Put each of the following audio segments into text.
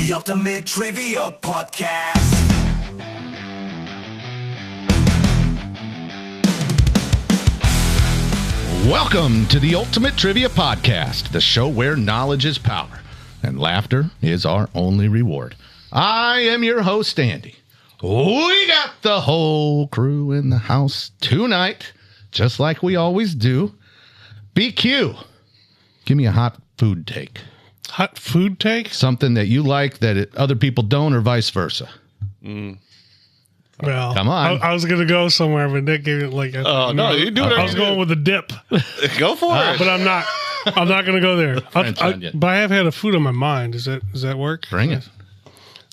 The Ultimate Trivia Podcast. Welcome to the Ultimate Trivia Podcast, the show where knowledge is power and laughter is our only reward. I am your host, Andy. We got the whole crew in the house tonight, just like we always do. BQ, give me a hot food take. Hot food take? Something that you like that other people don't, or vice versa. Well, Come on. I was going to go somewhere, but Nick gave it like... no, you do whatever I was you going do. with the dip, Go for it. but I'm not. I'm not going to go there. French onion. But I have had a food on my mind. Does that work? Bring it.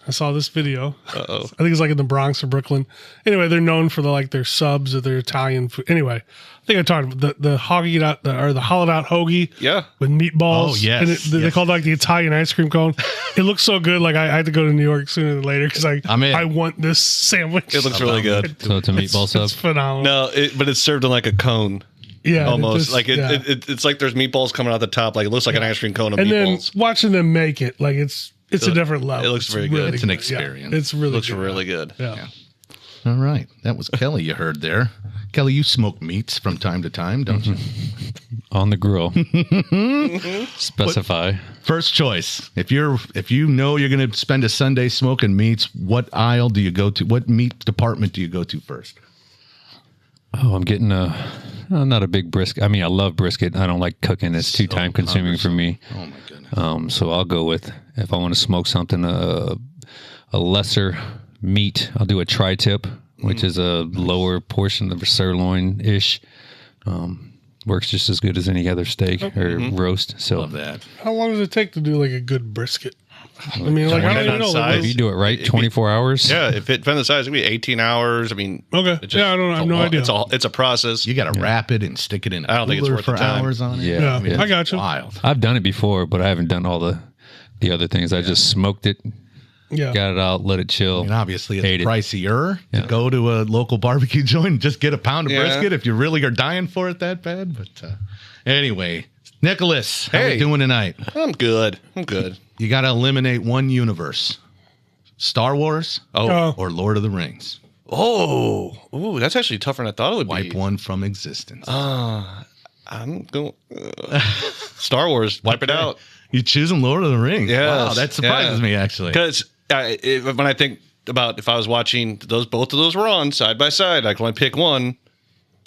I saw this video. Uh-oh. I think it's like in the Bronx or Brooklyn. Anyway, they're known for their subs or their Italian food. Anyway, I think I talked about the hoagie or the hollowed out hoagie. Yeah. With meatballs. Oh, yes. And they Yes. called it like the Italian ice cream cone. It looks so good. Like I had to go to New York sooner than later because I'm in. I want this sandwich. It looks really good. So it's a meatball sub. It's phenomenal. No, but it's served in like a cone. Yeah, Almost. yeah. It's like there's meatballs coming out the top. Like it looks like an ice cream cone of And meatballs. then watching them make it, like it's a different level. it looks It's very good. really It's an Yeah, experience. it's really Looks good. really good. Yeah. All right. That was Kelly you heard there. Kelly, you smoke meats from time to time, don't you? On the grill. Specify. First choice. If you know you're going to spend a Sunday smoking meats, what aisle do you go to? What meat department do you go to first? Oh, I'm getting not a big brisket. I mean, I love brisket. I don't like cooking. It's too time consuming for me. Oh my goodness. So I'll go with, if I want to smoke something, a lesser meat, I'll do a tri-tip, which is a lower portion of a sirloin-ish. Works just as good as any other steak or roast. So Love that. How long does it take to do like a good brisket? I mean, like I don't even know. size. if you do it right, 24 hours. Yeah, if it depends on the size, it could be 18 hours. I mean, Okay. it just- Yeah, I have no idea. It's a process. You got to wrap it and stick it in a I don't think it's cooler worth the for time. hours on it. Yeah. Yeah, I got you. Wild. I've done it before, but I haven't done all the other things. I just smoked it, Yeah. got it out, let it chill. And obviously, Hate it's it. pricier Yeah. to go to a local barbecue joint and just get a pound of Yeah. brisket if you really are dying for it that bad. But anyway, Nicholas, how Hey. we doing tonight? I'm good. You got to eliminate one universe: Star Wars Oh. or Lord of the Rings. Ooh, that's actually tougher than I thought it would Wipe be. one from existence. I'm going Star Wars. Wipe it out. You choosing Lord of the Rings? Yes, Wow, that surprises yeah. me actually. Because when I think about if I was watching both of those were on side by side, I can only pick one.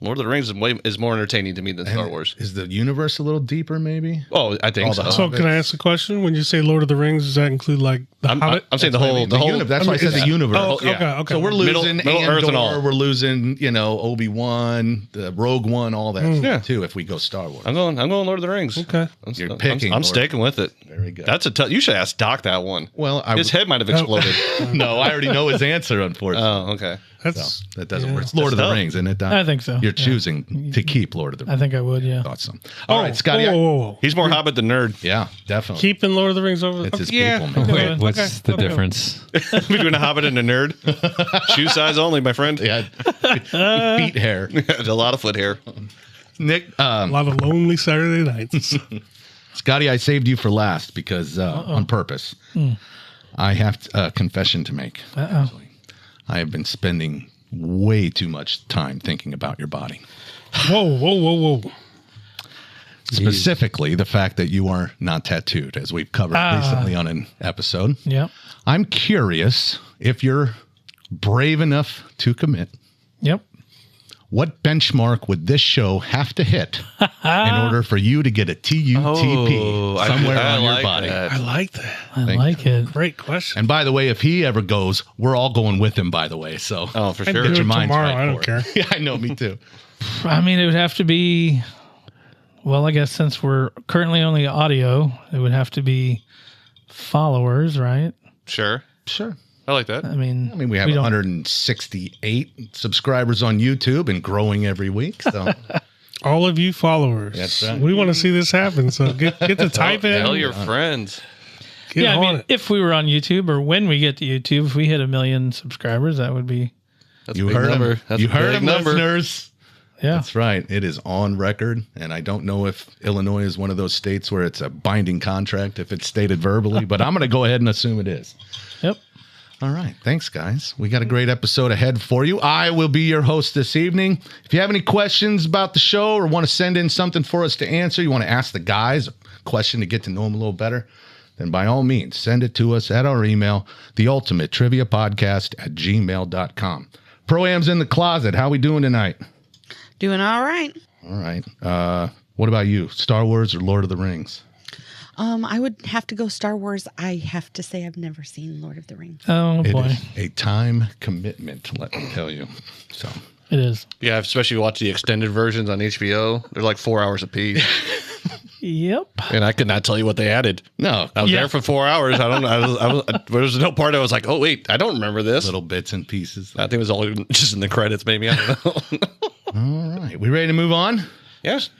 Lord of the Rings is more entertaining to me than Star Wars. Is the universe a little deeper? Maybe. Oh, I think All so. the- So can I ask a question? When you say Lord of the Rings, does that include like the Hobbit? I'm saying the whole That's why I said the universe. Oh, okay, okay. So we're losing Middle Earth and all. Andor, we're losing, Obi-Wan, the Rogue One, all that stuff too. If we go Star Wars, I'm going Lord of the Rings. Okay. You're picking I'm Lord. sticking with it. Very good. That's you should ask Doc that one. Well, His head might have exploded. no, I already know his answer. Unfortunately, Oh, okay. That's so that doesn't yeah. work. It's Lord of the tough. Rings, isn't it, Doc? I think so, You're yeah. choosing to keep Lord of the I Rings. think I would, yeah. Awesome. All right, Scotty. Whoa. He's more Hobbit than nerd. Yeah, definitely. Keeping Lord of the Rings over. It's his yeah. people, man. Wait, what's Okay, the okay. difference? Between a Hobbit and a nerd. Shoe size only, my friend. Yeah, feet hair. There's a lot of foot hair. Nick, A lot of lonely Saturday nights. Scotty, I saved you for last because on purpose. I have a confession to make. Uh-oh. I have been spending way too much time thinking about your body. Whoa. Specifically, the fact that you are not tattooed, as we've covered recently on an episode. Yep. I'm curious if you're brave enough to commit. Yep. What benchmark would this show have to hit in order for you to get a TUTP I somewhere on your like body? that. I like that. I like it. Great question. And by the way, if he ever goes, we're all going with him, by the way. So Oh, for I'd sure. do get your it minds tomorrow. right I don't for care. it. Yeah, I know, me too. I mean, it would have to be, well, I guess since we're currently only audio, it would have to be followers, right? Sure. Sure. I like that. I mean, We have don't- 168 subscribers on YouTube and growing every week. So All of you followers. That's right. We want to see this happen. So get the type in. Tell your friends. Get yeah, I on mean, it. if we were on YouTube or when we get to YouTube, if we hit 1 million subscribers, that would be, That's you a big heard number. him. That's You a heard big him, number. listeners. Yeah. That's right. It is on record. And I don't know if Illinois is one of those states where it's a binding contract if it's stated verbally, but I'm going to go ahead and assume it is. Yep. All right. Thanks, guys. We got a great episode ahead for you. I will be your host this evening. If you have any questions about the show or want to send in something for us to answer, you want to ask the guys a question to get to know them a little better, then by all means, send it to us at our email, theultimatetriviapodcast@gmail.com. Pro-Am's in the closet. How we doing tonight? Doing all right. All right. What about you? Star Wars or Lord of the Rings? I would have to go Star Wars. I have to say I've never seen Lord of the Rings. Oh, It boy. is a time commitment, let me tell you. So It is. Yeah, especially watch the extended versions on HBO. They're like 4 hours apiece. Yep. And I could not tell you what they added. no, I was Yeah. there for 4 hours. I don't know. There was no part I was like, oh, wait, I don't remember this. little bits and pieces. I think it was all just in the credits, maybe. I don't know. All right. We ready to move on? Yes.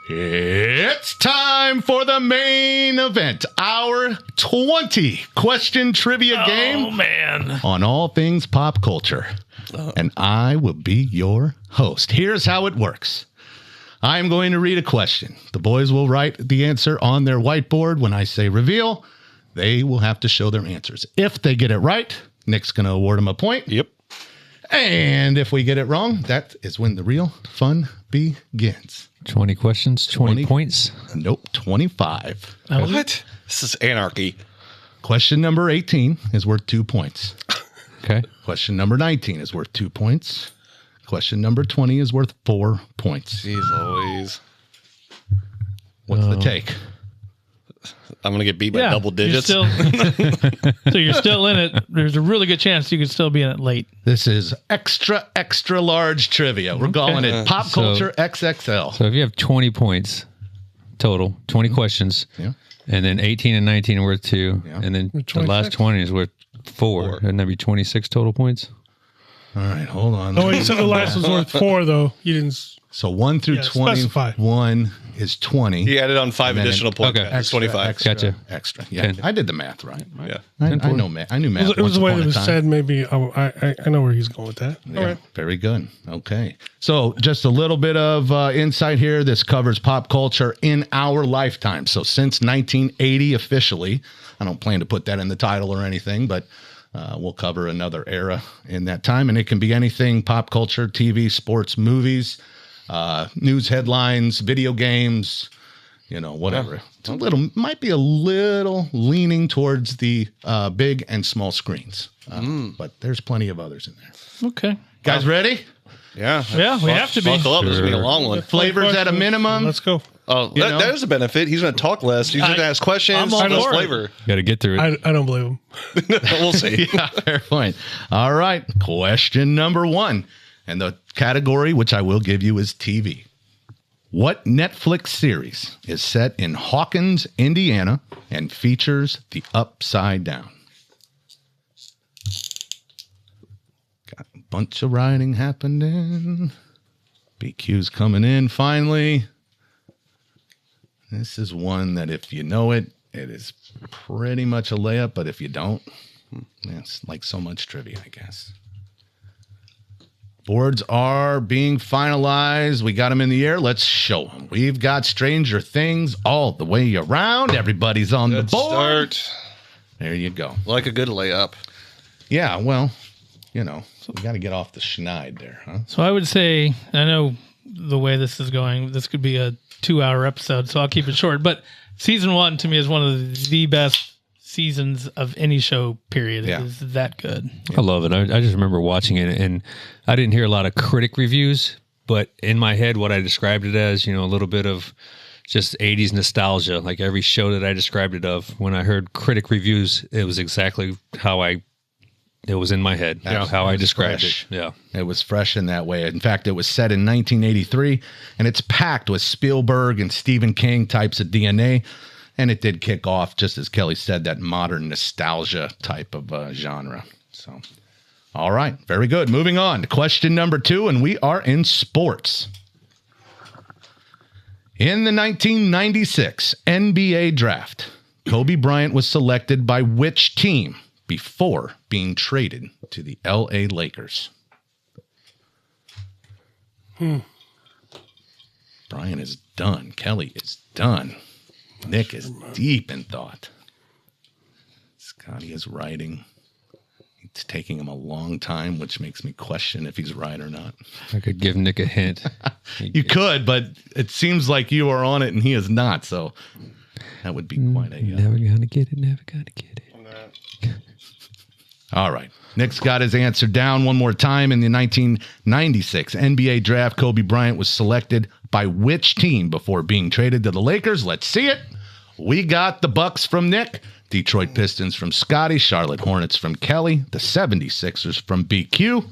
It's time for the main event, our 20 question trivia game Oh, man. on all things pop culture. And I will be your host. Here's how it works. I'm going to read a question. The boys will write the answer on their whiteboard. When I say reveal, they will have to show their answers. If they get it right, Nick's going to award them a point. Yep. And if we get it wrong, that is when the real fun begins. 20 questions, 20 points. Nope, 25. What? This is anarchy. Question number 18 is worth 2 points. Okay. Question number 19 is worth 2 points. Question number 20 is worth 4 points. Jeez Louise. What's the take? I'm going to get beat by double digits. So you're still in it. There's a really good chance you could still be in it late. This is extra, extra large trivia. We're calling it Pop So- Culture XXL. So if you have 20 points total, 20 questions, Yeah. and then 18 and 19 are worth 2, Yeah. and then the 26? last 20 is worth 4. Wouldn't that be 26 total points? All right, hold on. Oh, you said the last was worth 4, though. You didn't. So 1 through Yeah, specify. 21 is 20. He added on 5 then additional points. okay. That's 25. Extra, Gotcha. Extra. Yeah, Okay. I did the math right. Yeah. I know math. I knew math. It was once the way upon that a it was time. said. Maybe I know where he's going with that. Yeah, All right. very good. Okay. So just a little bit of insight here. This covers pop culture in our lifetime. So since 1980 officially, I don't plan to put that in the title or anything, but we'll cover another era in that time. And it can be anything pop culture, TV, sports, movies, news headlines, video games, whatever. It's might be a little leaning towards the big and small screens, but there's plenty of others in there. Okay. Guys, ready? Yeah. Yeah, we have to be. Buckle up. This is going to be a long one. Flavors at a minimum. Let's go. Oh, You know? that is a benefit. He's going to talk less. He's going to ask questions. I'm all Less for it. flavor. Got to get through it. I don't believe him. We'll see. Yeah, fair point. All right. Question number 1. And the category, which I will give you, is TV. What Netflix series is set in Hawkins, Indiana, and features the Upside Down? Got a bunch of writing happening. BQ's coming in finally. This is one that if you know it, it is pretty much a layup, but if you don't, it's like so much trivia, I guess. Boards are being finalized. We got them in the air. Let's show them. We've got Stranger Things all the way around. Everybody's on the Good board. start. There you go. Like a good layup. Yeah, well, we got to get off the schneid there, huh? So I would say, I know the way this is going, this could be a 2-hour episode, so I'll keep it short. But season 1 to me is one of the best seasons of any show, period. Yeah. It is that good. I love it. I just remember watching it, and I didn't hear a lot of critic reviews, but in my head, what I described it as, a little bit of just 80s nostalgia, like every show that I described it of. When I heard critic reviews, it was exactly how it was in my head, how I described fresh. it. Yeah. It was fresh in that way. In fact, it was set in 1983, and it's packed with Spielberg and Stephen King types of DNA. And it did kick off, just as Kelly said, that modern nostalgia type of genre. So, all right. Very good. Moving on to question number 2, and we are in sports. In the 1996 NBA draft, Kobe Bryant was selected by which team before being traded to the LA Lakers? Brian is done. Kelly is done. Nick is deep in thought. Scotty is writing. It's taking him a long time, which makes me question if he's right or not. I could give Nick a hint. You could, but it seems like you are on it and he is not. So that would be quite a... Never gonna get it. Never gonna get it. All right. Nick's got his answer down one more time. In the 1996 NBA draft, Kobe Bryant was selected by which team before being traded to the Lakers? Let's see it. We got the Bucks from Nick, Detroit Pistons from Scotty, Charlotte Hornets from Kelly, the 76ers from BQ.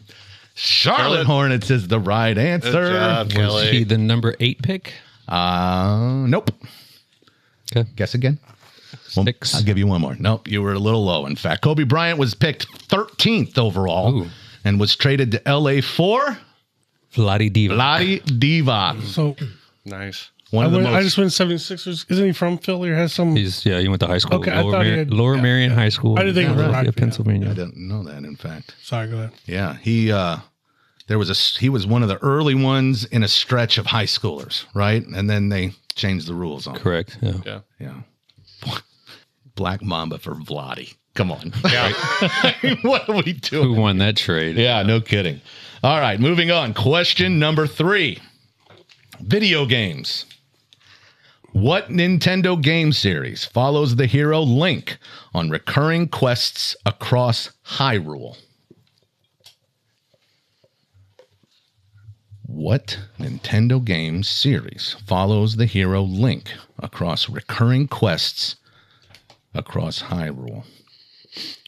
Charlotte Hornets is the right answer. Good job, Kelly. Was he the number 8 pick? Nope. Okay. Guess again. 6. I'll give you one more. Nope, you were a little low. In fact, Kobe Bryant was picked 13th overall Ooh. and was traded to LA for Vlade Divac. Vlade Divac. So Nice. One of the I most. just went 76ers. Isn't he from Philly or has some? He went to high school. Okay, I thought he had- Lower yeah, Marion High School. I didn't think it was Rockford. Pennsylvania. I didn't know that. In fact, Sorry, go ahead. yeah, he was one of the early ones in a stretch of high schoolers, right? And then they changed the rules on him. Correct. Yeah. Yeah. Black Mamba for Vlade. Come on. Yeah. What are we doing? Who won that trade? Yeah, no kidding. All right, moving on. Question number 3. Video games. What Nintendo game series follows the hero Link on recurring quests across Hyrule? What Nintendo game series follows the hero Link across recurring quests across Hyrule?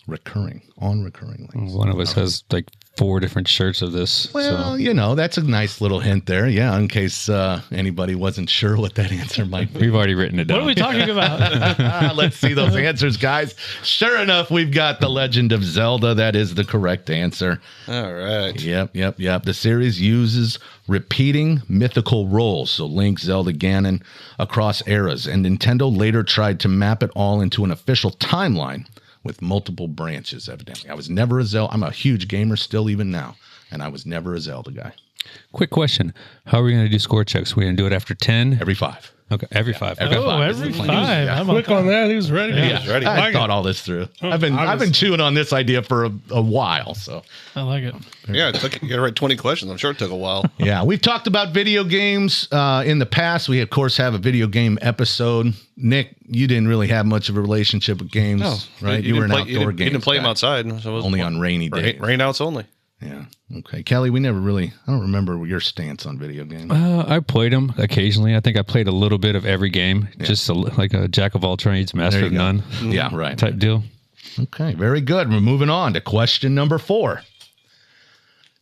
Recurring links. One of us has like 4 different shirts of this. Well, so that's a nice little hint there. Yeah, in case anybody wasn't sure what that answer might be. we've already written it down. What are we talking about? Let's see those answers, guys. Sure enough, we've got The Legend of Zelda. That is the correct answer. All right. Yep. The series uses repeating mythical roles, so Link, Zelda, Ganon, across eras, and Nintendo later tried to map it all into an official timeline with multiple branches, evidently. I was never a Zelda. I'm a huge gamer still even now, and I was never a Zelda guy. Quick question. How are we going to do score checks? We're going to do it after 10? Every 5. Okay, every 5. every Okay. Oh, five. every It's the 5. plan. I'm Quick on that. He was ready. Yeah, ready. I thought all this through. I've been chewing on this idea for a while. So I like it. Yeah, it took you got to write 20 questions. I'm sure it took a while. yeah, we've talked about video games in the past. We of course have a video game episode. Nick, you didn't really have much of a relationship with games, right? You were an outdoor game. You didn't play them outside. So it was Only on rainy days. rain outs only. Yeah. Okay, Kelly, we never really. I don't remember your stance on video games. I played them occasionally. I think I played a little bit of every game, just like a jack of all trades, master There of you go. none Yeah, right. type deal. Okay, very good. We're moving on to question number 4.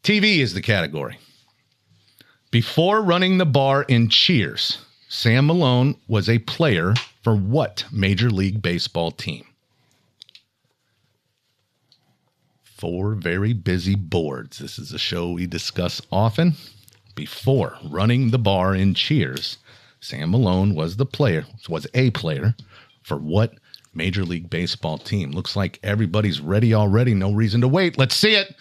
TV is the category. Before running the bar in Cheers, Sam Malone was a player for what Major League Baseball team? 4 very busy boards. This is a show we discuss often. Before running the bar in Cheers, Sam Malone was a player for what Major League Baseball team? Looks like everybody's ready already. No reason to wait. Let's see it.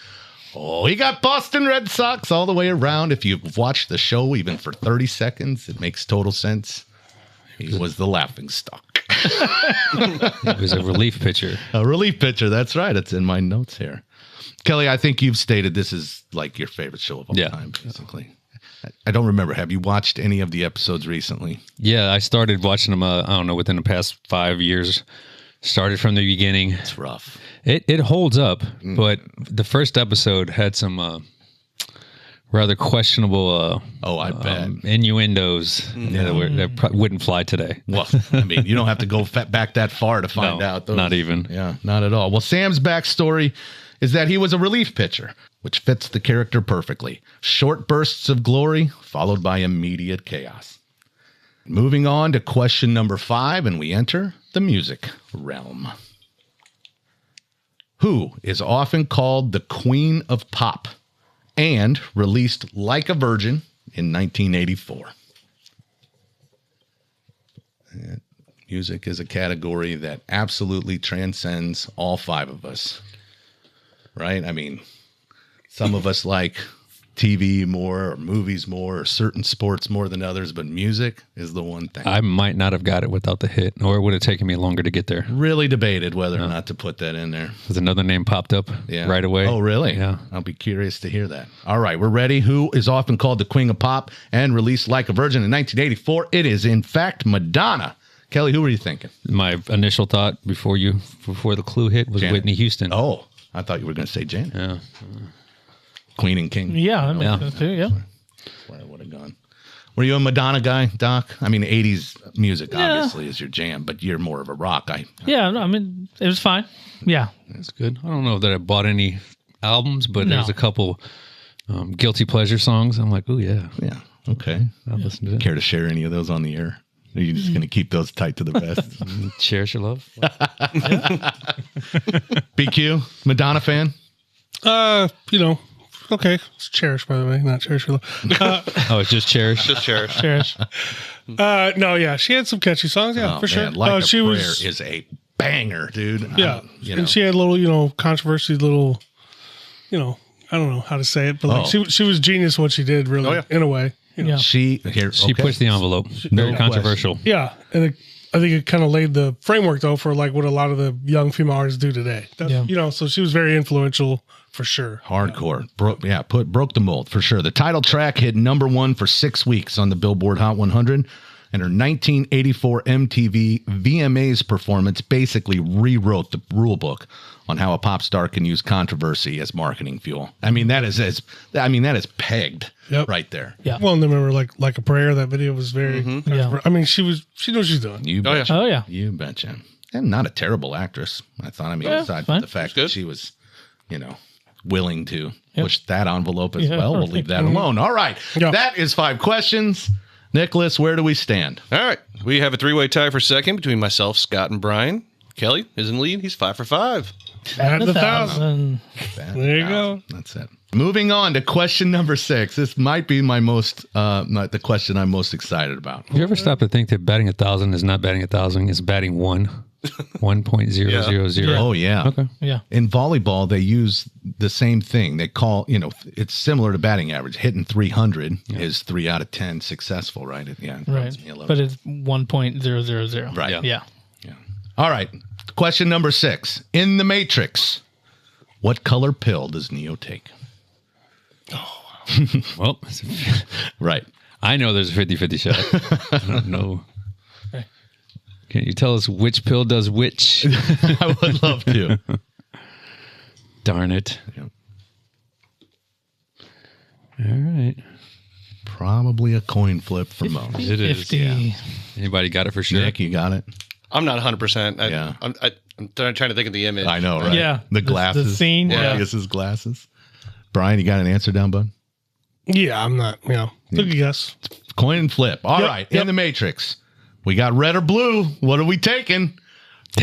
Oh, he got Boston Red Sox all the way around. If you've watched the show even for 30 seconds, it makes total sense. He was the laughingstock. It was a relief pitcher. A relief pitcher. That's right. It's in my notes here. Kelly, I think you've stated this is like your favorite show of all time, basically. I don't remember. Have you watched any of the episodes recently? Yeah, I started watching them, I don't know, within the past 5 years. Started from the beginning. It's rough. It holds up, but the first episode had some rather questionable I bet. innuendos that wouldn't fly today. Well, I mean, you don't have to go back that far to find out. Those. Not even. Yeah, not at all. Well, Sam's backstory is that he was a relief pitcher, which fits the character perfectly. Short bursts of glory, followed by immediate chaos. Moving on to question number 5, and we enter the music realm. Who is often called the Queen of Pop and released Like a Virgin in 1984? Music is a category that absolutely transcends all 5 of us. Right? I mean, some of us like TV more or movies more or certain sports more than others, but music is the one thing. I might not have got it without the hit, or it would have taken me longer to get there. Really debated whether or not to put that in there. Because another name popped up right away. Oh, really? Yeah. I'll be curious to hear that. All right, we're ready. Who is often called the Queen of Pop and released Like a Virgin in 1984? It is, in fact, Madonna. Kelly, who were you thinking? My initial thought before the clue hit was Janet. Whitney Houston. Oh, I thought you were going to say Janet. Yeah. Queen and King. Yeah, that makes Yeah. sense too. Yeah. Where I would have gone. Were you a Madonna guy, Doc? I mean, 80s music obviously is your jam, but you're more of a rock guy. Yeah, no, I mean, it was fine. Yeah. That's good. I don't know that I bought any albums, but No. there's a couple guilty pleasure songs. I'm like, oh, yeah. Yeah. Okay. I'll listen to it. Care to share any of those on the air? Or are you just going to keep those tight to the vest? Cherish your love. BQ, Madonna fan? You know, okay. It's Cherish, by the way, not Cherish for love. Oh, it's just Cherish. Just cherish. Cherish. No, yeah, she had some catchy songs, yeah, Oh, for sure. man, Like a she Prayer was, is a banger, dude. yeah, You know. and she had little, you know, controversy, little, you know, I don't know how to say it, but like Oh. she was genius what she did, really, Oh, yeah. in a way. You know? Yeah. She She pushed the envelope. Very No controversial. Yeah, and I think it kind of laid the framework though for like what a lot of the young female artists do today. Yeah. You know, so she was very influential for sure. Hardcore. Broke the mold for sure. The title track hit #1 for 6 weeks on the Billboard Hot 100, and her 1984 MTV VMAs performance basically rewrote the rule book on how a pop star can use controversy as marketing fuel. I mean, that is pegged right there. Yeah. Well, and then remember like a prayer. That video was very. Yeah. I mean, she knew what she's doing. You Oh, yeah. betcha. Oh, yeah. You betcha. And not a terrible actress, I thought. I mean, Yeah, aside fine. from the fact Good. that she was, you know, willing to push that envelope as Yeah. well. We'll leave that alone. All right. Yeah. That is 5 questions. Nicholas, where do we stand? All right. We have a 3-way tie for second between myself, Scott, and Brian. Kelly is in the lead. He's 5 for 5. At the 1,000. 1,000. There you go. That's it. Moving on to question number 6. This might be my most, not the question I'm most excited about. You ever stop to think that batting 1,000 is not batting 1,000, it's batting 1.000? Oh, yeah. Okay. Yeah. In volleyball, they use the same thing. They call, you know, it's similar to batting average. Hitting 300 is 3 out of 10 successful, right? Yeah. Right. But it's 1.000. Right. Yeah. All right. Question number 6. In The Matrix, what color pill does Neo take? Well, Right. I know there's a 50-50 shot. I don't know. Okay. Can you tell us which pill does which? I would love to. Darn it. Yeah. All right. Probably a coin flip for most. It is. 50. Yeah. Anybody got it for sure? Nick, you got it? I'm not 100%. Yeah. I'm trying to think of the image. I know, right? Yeah. The glasses. The scene. Yeah. Morpheus's glasses. Brian, you got an answer down, bud? Yeah, I'm not. You know, took a guess. Coin and flip. All right. In The Matrix, we got red or blue. What are we taking?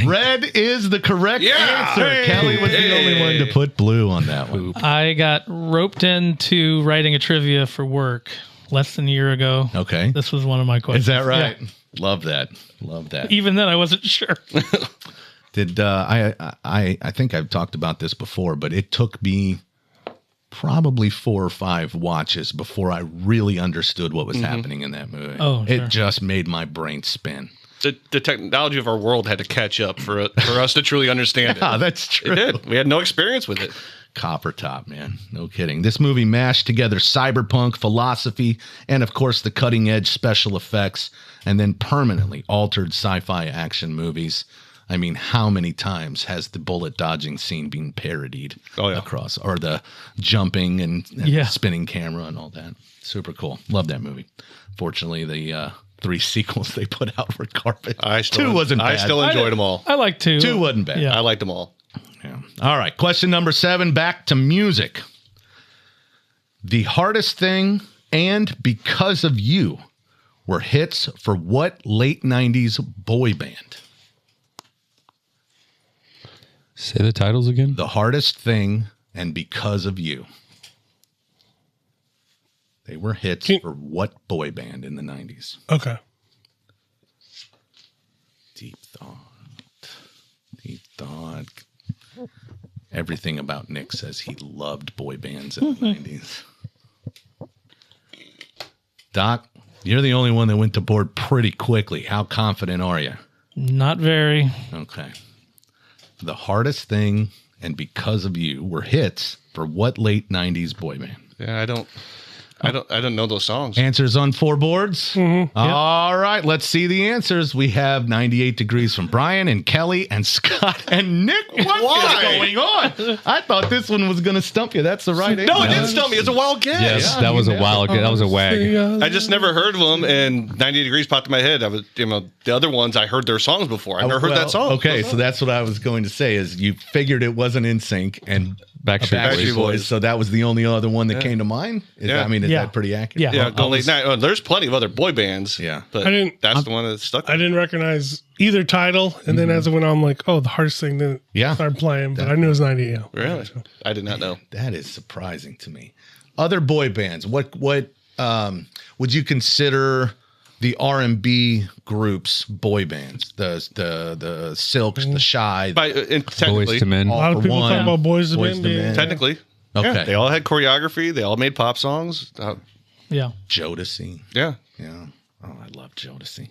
Red is the correct answer. Hey. Kelly was the only one to put blue on that one. I got roped into writing a trivia for work less than a year ago. Okay. This was one of my questions. Is that right? Yeah. Love that. Love that. Even then, I wasn't sure. Did I think I've talked about this before, but it took me probably 4 or 5 watches before I really understood what was happening in that movie. Oh, sure. It just made my brain spin. The technology of our world had to catch up for us to truly understand Ah, it. that's true. It did. We had no experience with it. Copper top, man. No kidding. This movie mashed together cyberpunk philosophy and, of course, the cutting edge special effects, and then permanently altered sci-fi action movies. I mean, how many times has the bullet dodging scene been parodied across, or the jumping and spinning camera and all that? Super cool. Love that movie. Fortunately, the 3 sequels they put out were garbage. 2 wasn't bad. I still enjoyed them all. I like 2. 2 wasn't bad. Yeah. I liked them all. Yeah. All right. Question number 7. Back to music. The Hardest Thing and Because of You were hits for what late 90s boy band? Say the titles again. The Hardest Thing and Because of You. They were hits for what boy band in the 90s? Okay. Deep thought. Deep thought. Everything about Nick says he loved boy bands in the 90s. Doc, you're the only one that went to board pretty quickly. How confident are you? Not very. Okay. The hardest thing, and because of you, were hits for what late 90s boy band? Yeah, I don't know those songs. Answers on 4 boards. All right, let's see the answers. We have 98 Degrees from Brian and Kelly and Scott and Nick. What is going on? I thought this one was going to stump you. That's the right answer. No, it didn't stump me. It's a wild guess. Yes, that was a wild. That was a wag. I just never heard of them, and 90 Degrees popped in my head. I was, the other ones I heard their songs before. I never heard that song. Okay, so that's what I was going to say. Is you figured it wasn't NSYNC and Backstreet Boys, so that was the only other one that came to mind. Is that pretty accurate? Yeah. Yeah, go late night. Oh, there's plenty of other boy bands. Yeah. but that's the one that stuck. I didn't recognize either title, and then as it went on, I'm like, oh, the hardest thing. Then started playing, but I knew it was 90. Yeah. Really? I did not know. That is surprising to me. Other boy bands. What would you consider the R&B groups boy bands? The Silks, the Shy, Technically, Boys to Men. A lot of people talk about Boys to Men. technically, Okay. yeah, they all had choreography. They all made pop songs. Yeah. Jodeci. Yeah. Yeah. Oh, I love Jodeci.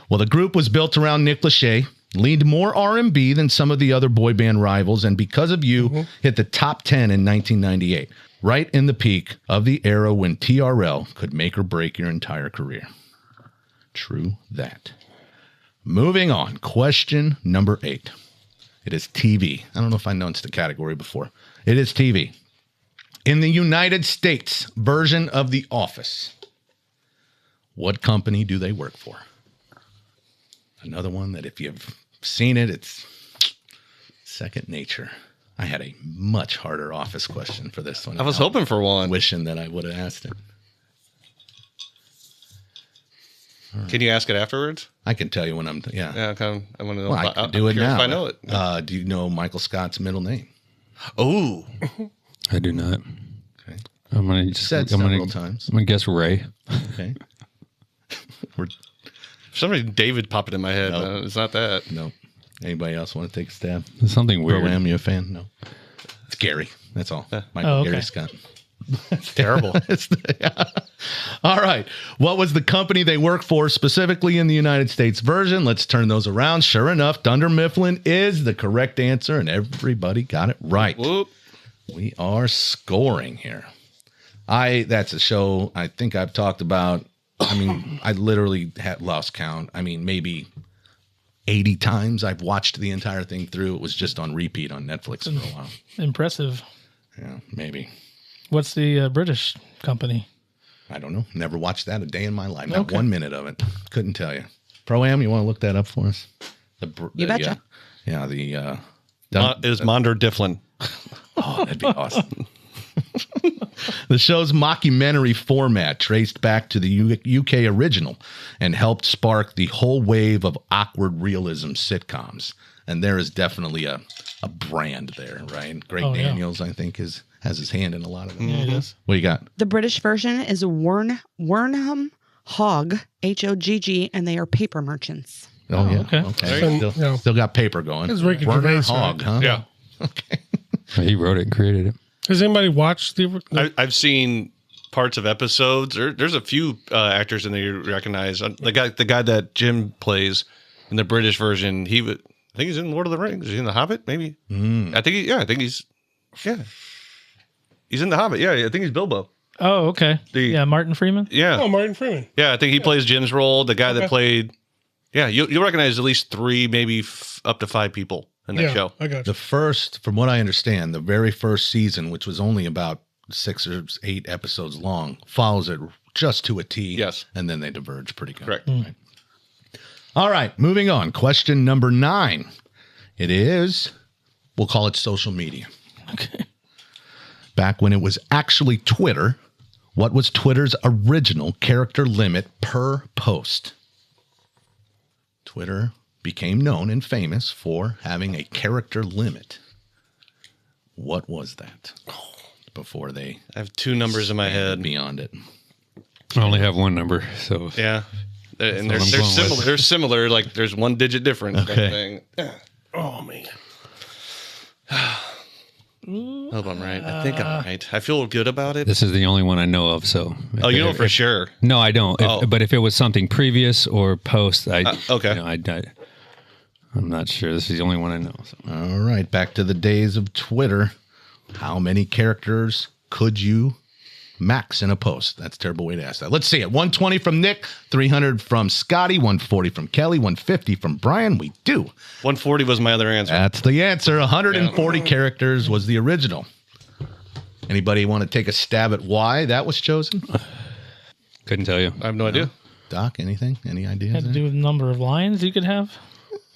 Well, the group was built around Nick Lachey, leaned more R&B than some of the other boy band rivals, and because of you, hit the top 10 in 1998, right in the peak of the era when TRL could make or break your entire career. True that. Moving on. Question number 8. It is TV. I don't know if I announced the category before. It is TV. In the United States version of The Office, what company do they work for? Another one that if you've seen it, it's second nature. I had a much harder Office question for this one. I was hoping for one. Wishing that I would have asked it. Can you ask it afterwards? I can tell you when I'm. Yeah. Yeah, okay. I want to know. Well, I can do it now. If I know it. Do you know Michael Scott's middle name? Oh, I do not. Okay. I'm gonna Said several times. I'm gonna guess Ray. Okay. for some reason David popped in my head. No. It's not that. No. Anybody else want to take a stab? It's something weird. Pro-Am, you a fan? No. It's Gary. That's all. Michael Oh, okay. Gary Scott. It's terrible. All right. What was the company they work for specifically in the United States version? Let's turn those around. Sure enough, Dunder Mifflin is the correct answer, and everybody got it right. Whoop. We are scoring here. That's a show I think I've talked about. I mean, I literally had lost count. I mean, maybe 80 times I've watched the entire thing through. It was just on repeat on Netflix for a while. Impressive. Yeah, maybe. What's the British company? I don't know. Never watched that a day in my life. Not 1 minute of it. Couldn't tell you. Pro-Am, you want to look that up for us? You betcha. It was Monder Difflin. Oh, that'd be awesome. The show's mockumentary format traced back to the UK original and helped spark the whole wave of awkward realism sitcoms. And there is definitely a brand there, right? Greg Daniels, I think, has his hand in a lot of them. Yeah, he does. What you got? The British version is Wernham Hogg, Hogg, and they are paper merchants. Oh, yeah. Okay. Still got paper going. It's Ricky Werner Gervais, Hogg, huh? Yeah. Okay. He wrote it and created it. Has anybody watched the I've seen parts of episodes. There's a few actors in there you recognize. The guy that Jim plays in the British version. I think he's in Lord of the Rings. Is he in The Hobbit? Maybe. I think he's in The Hobbit. Yeah, I think he's Bilbo. Oh, okay. Martin Freeman. Yeah. Oh, Martin Freeman. Yeah, I think he plays Jim's role. The guy that played. Yeah, you'll recognize at least 3, maybe up to 5 people in that show. I got you. From what I understand, the very first season, which was only about 6 or 8 episodes long, follows it just to a T. Yes. And then they diverge pretty good. Correct. Right? All right, moving on. Question number 9. It is, we'll call it social media. Okay. Back when it was actually Twitter, what was Twitter's original character limit per post? Twitter became known and famous for having a character limit. What was that? Before they I have 2 numbers in my head. beyond it. I only have one number, so Yeah. And what they're I'm going similar. with. They're similar. Like there's 1 digit difference. Kind of thing. Oh man. Hope I'm right. I think I'm right. I feel good about it. This is the only one I know of. So, Oh, you know for sure. No, I don't. Oh. But if it was something previous or post, okay. I'm not sure. This is the only one I know. So. All right, back to the days of Twitter. How many characters could you max in a post? That's a terrible way to ask that. Let's see it. 120 from Nick, 300 from Scotty, 140 from Kelly, 150 from Brian. We do. 140 was my other answer. That's the answer. 140 characters was the original. Anybody want to take a stab at why that was chosen? Couldn't tell you. I have no idea. Doc, anything? Any ideas? Had to do with the number of lines you could have.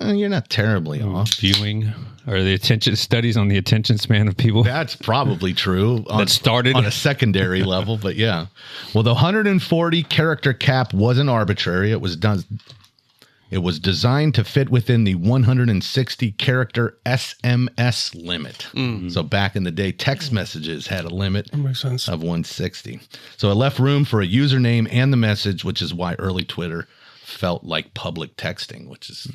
You're not terribly off. Viewing or the attention studies on the attention span of people. That's probably true. That started on a secondary level, but yeah. Well, the 140 character cap wasn't arbitrary. It was done. It was designed to fit within the 160 character SMS limit. So back in the day, text messages had a limit That makes sense. of 160. So it left room for a username and the message, which is why early Twitter felt like public texting, which is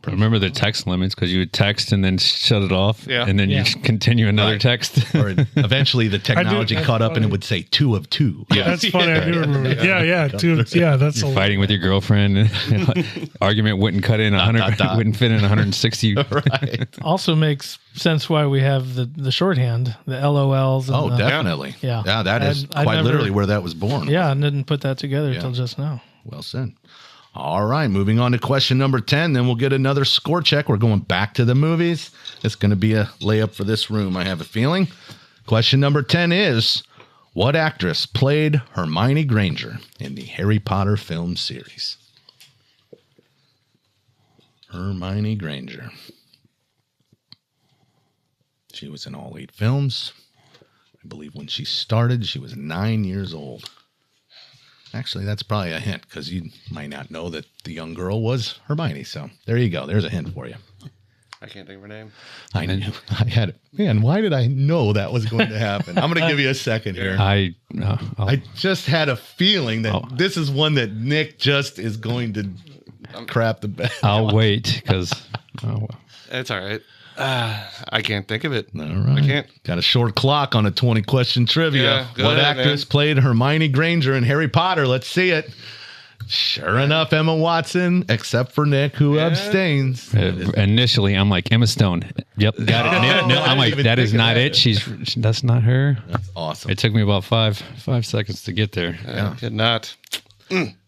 I remember the text limits because you would text and then shut it off. Yeah. And then you continue another Right. text. or eventually the technology that's caught up and funny. it would say 2 of 2. That's funny. I do remember. Yeah, dude. Yeah, that's a Fighting with your girlfriend. Argument wouldn't cut in 100, wouldn't fit in 160. Right. Also makes sense why we have the shorthand, the LOLs. And Oh, the, definitely. Yeah. Yeah, that is I'd quite never- literally where that was born. Yeah, I didn't put that together until just now. Well said. All right, moving on to question number 10. Then we'll get another score check. We're going back to the movies. It's going to be a layup for this room, I have a feeling. Question number 10 is, what actress played Hermione Granger in the Harry Potter film series? Hermione Granger. She was in all 8 films. I believe when she started, she was 9 years old. Actually, that's probably a hint because you might not know that the young girl was Hermione. So there you go. There's a hint for you. I can't think of her name. I knew. I had it. Man, why did I know that was going to happen? I'm going to give you a second here. I just had a feeling that this is one that Nick just is going to crap the bed. I'll wait because It's all right. I can't think of it. All right. I can't. Got a short clock on a 20 question trivia. Yeah, go What ahead, actress man. played Hermione Granger in Harry Potter? Let's see it. Sure enough, Emma Watson, except for Nick, who abstains. initially I'm like Emma Stone. Yep, got it. No, I'm like even that is think of not that. it. That's not her. That's awesome. It took me about five seconds to get there. I could not.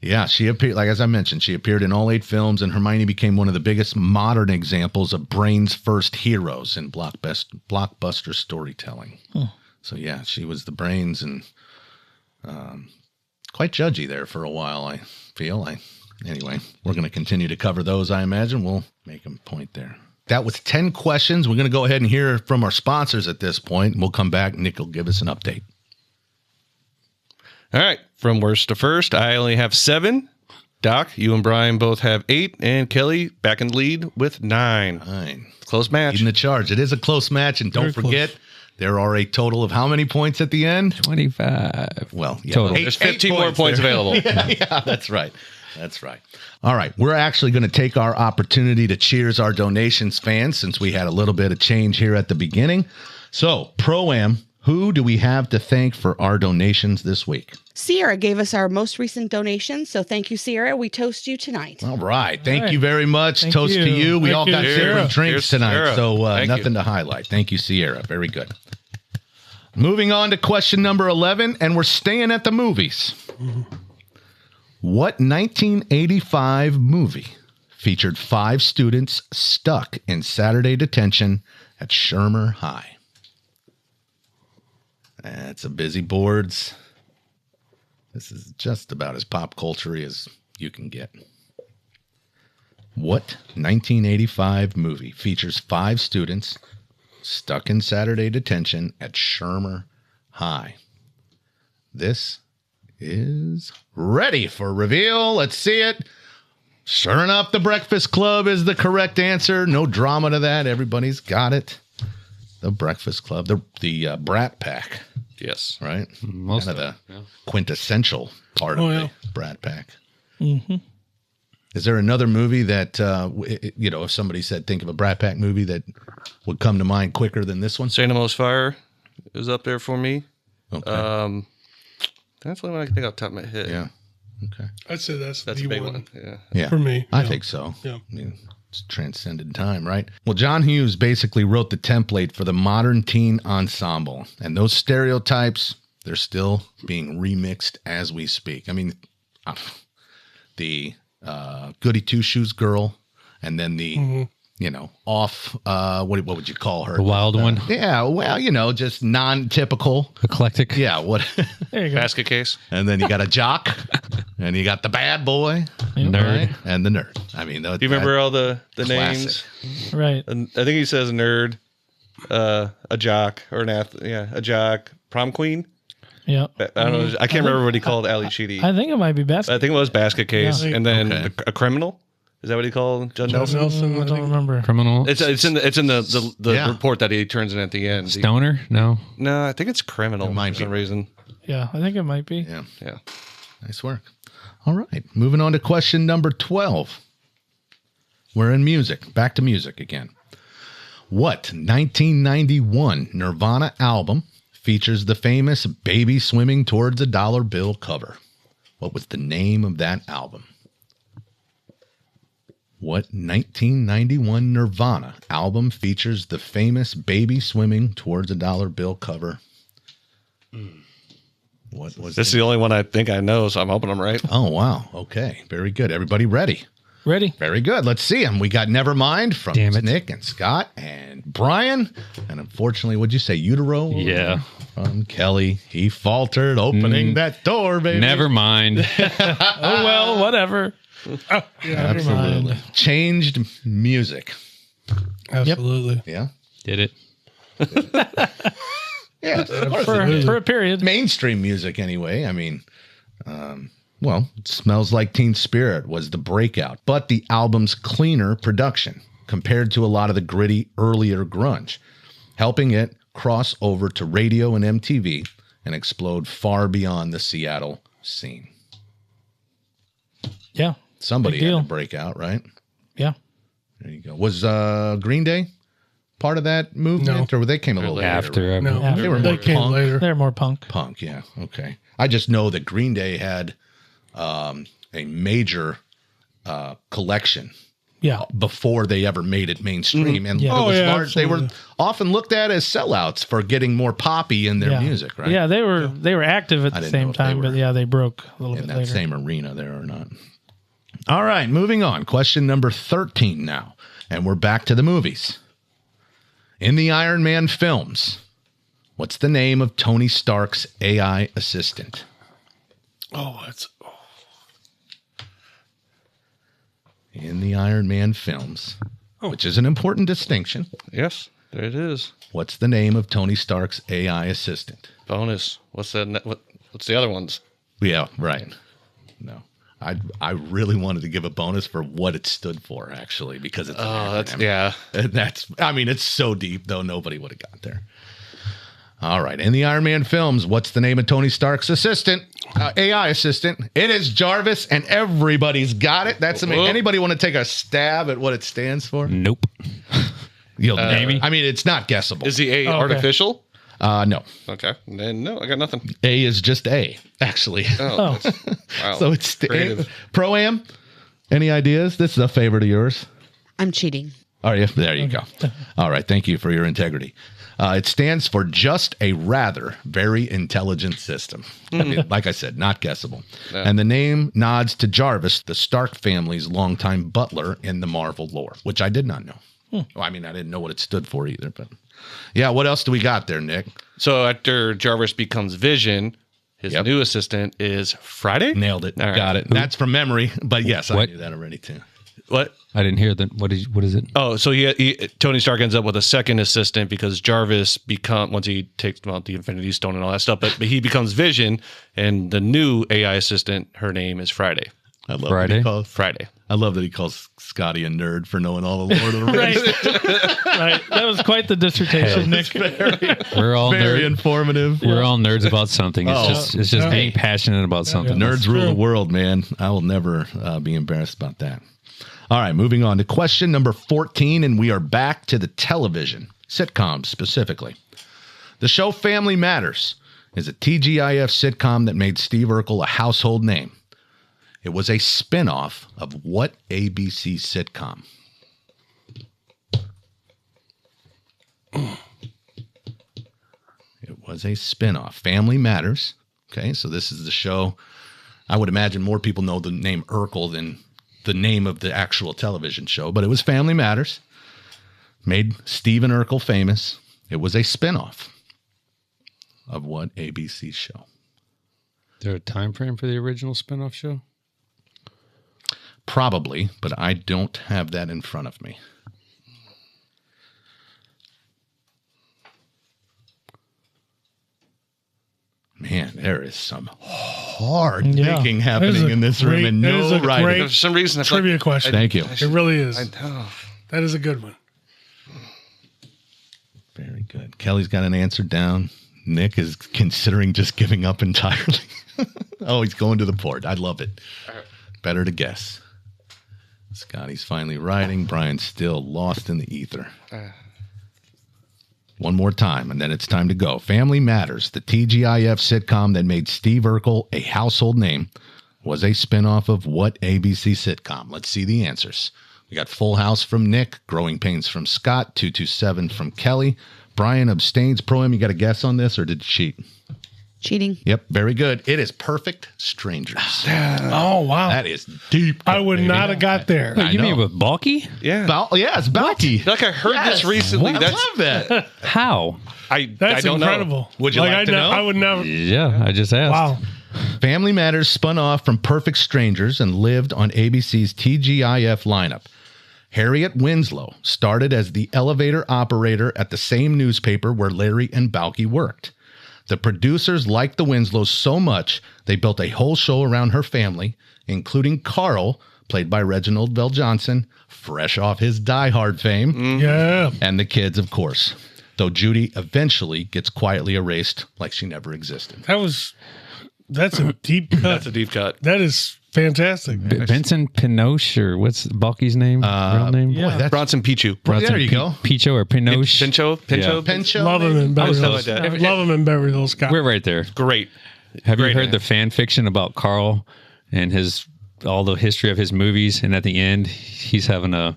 Yeah, she appeared, like as I mentioned, she appeared in all 8 films, and Hermione became one of the biggest modern examples of brains first heroes in blockbuster storytelling. So yeah, she was the brains, and quite judgy there for a while, I feel. Anyway, we're going to continue to cover those, I imagine. We'll make a point there. That was 10 questions. We're going to go ahead and hear from our sponsors at this point. We'll come back. Nick will give us an update. All right. From worst to first, I only have 7. Doc, you and Brian both have 8, and Kelly back in the lead with 9. Fine. Close match. Leading the charge. It is a close match, and don't Very close. forget, there are a total of how many points at the end? 25. Well, yeah, Total. There's 15 more points there. available. Yeah, that's right. That's right. All right. We're actually going to take our opportunity to cheers our donations fans since we had a little bit of change here at the beginning. So, Pro-Am, who do we have to thank for our donations this week? Sierra gave us our most recent donation, so thank you, Sierra. We toast you tonight. All right. Thank right. you very much. Thank Toast to you. you. We Thank all you, got Sierra. different drinks Here's tonight, Sierra. so Thank nothing you. to highlight. Thank you, Sierra. Very good. Moving on to question number 11, and we're staying at the movies. What 1985 movie featured 5 students stuck in Saturday detention at Shermer High? That's a busy boards. This is just about as pop culture as you can get. What 1985 movie features 5 students stuck in Saturday detention at Shermer High? This is ready for reveal. Let's see it. Sure enough, The Breakfast Club is the correct answer. No drama to that. Everybody's got it. The Breakfast Club, the Brat Pack, Yes. right? Most Kind of of the quintessential part Oh, of yeah. the Brat Pack. Is there another movie that, if somebody said, think of a Brat Pack movie that would come to mind quicker than this one? St. Elmo's Fire is up there for me. Okay. That's the only one I can think off the top of my head. Yeah. Okay. I'd say that's That's the a big one. one. Yeah. Yeah. For me, I yeah. think so. Yeah. I mean, it's transcended time, right? Well, John Hughes basically wrote the template for the modern teen ensemble. And those stereotypes, they're still being remixed as we speak. I mean, the goody two-shoes girl, and then the, off, what would you call her? The wild one. Yeah, well, just non-typical. Eclectic. Yeah, what? There you go. Basket case. And then you got a jock, and you got the bad boy, Nerd. right? And the nerd. I mean, Do you remember all the names? Right. And I think he says nerd, a jock, or a jock, prom queen. Yeah. I don't know. I can't remember what he called Ali Sheedy. I think it might be best. I think it was basket case, Yeah. and then Okay. a criminal. Is that what he called John Nelson? Nelson, I don't remember. Criminal. It's in the Yeah. report that he turns in at the end. Stoner? No. No, I think it's criminal It might for some be. reason. Yeah, I think it might be. Yeah, Yeah. nice work. All right, moving on to question number 12. We're in music. Back to music again. What 1991 Nirvana album features the famous Baby Swimming Towards a Dollar Bill cover? What was the name of that album? What 1991 Nirvana album features the famous Baby Swimming Towards a Dollar Bill cover? What was This is the only one I think I know, so I'm hoping I'm right. Oh, wow. Okay. Very good. Everybody ready? Ready? Very good. Let's see them. We got Nevermind from Damn it. Nick and Scott and Brian. And unfortunately, what'd you say? Utero? Yeah. From Kelly. He faltered opening that door, baby. Never mind. Oh, well, whatever. Never mind. Changed music. Absolutely. Yeah. Did it. Yeah. For a period. Mainstream music, anyway. I mean, Smells Like Teen Spirit was the breakout, but the album's cleaner production compared to a lot of the gritty earlier grunge, helping it cross over to radio and MTV and explode far beyond the Seattle scene. Yeah. Somebody Big had deal. to break out, right? Yeah. There you go. Was Green Day part of that movement, or they came a little later? After. No, Yeah. They were more came punk. later. They're more punk. Punk, yeah. Okay. I just know that Green Day had a major collection Yeah. before they ever made it mainstream. And Yeah. it was Oh, yeah, large, they were absolutely. often looked at as sellouts for getting more poppy in their Yeah. music, right? Yeah, they were active at I the didn't know same if they time, were but yeah, they broke a little In bit that later. same arena there or not. All right, moving on. Question number 13 now. And we're back to the movies. In the Iron Man films, what's the name of Tony Stark's AI assistant? Oh, that's In the Iron Man films, which is an important distinction. Yes, there it is. What's the name of Tony Stark's AI assistant? Bonus. What's that? What's the other ones? Yeah, right. No. I really wanted to give a bonus for what it stood for, actually, because it's an That's acronym. yeah. And it's so deep, though nobody would have got there. All right. In the Iron Man films, what's the name of Tony Stark's assistant? AI assistant. It is Jarvis, and everybody's got it. That's amazing. Whoop. Anybody want to take a stab at what it stands for? Nope. You'll Maybe. I mean, it's not guessable. Is the A okay. artificial? No. Okay. Then no, I got nothing. A is just A, actually. Oh, that's- wow. So it's creative. Pro-Am. Any ideas? This is a favorite of yours. I'm cheating. Are you? There you go. All right. Thank you for your integrity. It stands for just a rather very intelligent system. I mean, like I said, not guessable. Yeah. And the name nods to Jarvis, the Stark family's longtime butler in the Marvel lore, which I did not know. Well, I mean, I didn't know what it stood for either. But yeah, what else do we got there, Nick? So after Jarvis becomes Vision, his Yep. new assistant is Friday. Nailed it. All right. Got it. That's from memory. But yes, I What? knew that already too. What? I didn't hear that. What is it? Oh, so Tony Stark ends up with a second assistant because Jarvis once he takes the Infinity Stone and all that stuff, but he becomes Vision, and the new AI assistant, her name is Friday. I love Friday? what he calls Friday. I love that he calls Scotty a nerd for knowing all the Lord of the Rings. Right. That was quite the dissertation, Nick. We're all Very informative. We're all nerds about something. It's just being passionate about something. Nerds rule the world, man. I will never be embarrassed about that. All right, moving on to question number 14, and we are back to the television, sitcoms specifically. The show Family Matters is a TGIF sitcom that made Steve Urkel a household name. It was a spin-off of what ABC sitcom? It was a spin-off. Family Matters. Okay, so this is the show. I would imagine more people know the name Urkel than the name of the actual television show, but it was Family Matters. Made Stephen Urkel famous. It was a spin-off of what ABC show? Is there a time frame for the original spinoff show? Probably, but I don't have that in front of me. Man, there is some hard thinking happening in this room and no writing. For some reason, I feel Trivia like question. Thank you. It really is. know. That is a good one. Very good. Kelly's got an answer down. Nick is considering just giving up entirely. Oh, he's going to the port. I love it. Better to guess. Scotty's finally writing. Brian's still lost in the ether. One more time, and then it's time to go. Family Matters, the TGIF sitcom that made Steve Urkel a household name, was a spinoff of what ABC sitcom? Let's see the answers. We got Full House from Nick, Growing Pains from Scott, 227 from Kelly. Brian abstains. Pro-Am, you got a guess on this, or did you cheat? Cheating. Yep, very good. It is Perfect Strangers. Oh, wow. That is deep. I would not have got there. I You know. mean with Balky? Yeah. Yeah, it's Balky. I feel like I heard this recently. I love that. How? I That's don't incredible. know. Would you like to know? I would never. Yeah, I just asked. Wow. Family Matters spun off from Perfect Strangers and lived on ABC's TGIF lineup. Harriet Winslow started as the elevator operator at the same newspaper where Larry and Balky worked. The producers liked the Winslows so much, they built a whole show around her family, including Carl, played by Reginald Bell Johnson, fresh off his Die Hard fame, Yeah. and the kids, of course, though Judy eventually gets quietly erased like she never existed. That's a deep cut. That's a deep cut. That is fantastic. Benson Pinoche, or what's Balky's name? Real name? Yeah. That's Bronson Pichu. there you go. Picho or Pinoche? Pincho? Yeah. Pencho. Love him in Beverly something Hills. like that. Love him in Beverly Hills Cop. We're right there. Great. Have you Great heard name. the fan fiction about Carl and all the history of his movies? And at the end, he's having a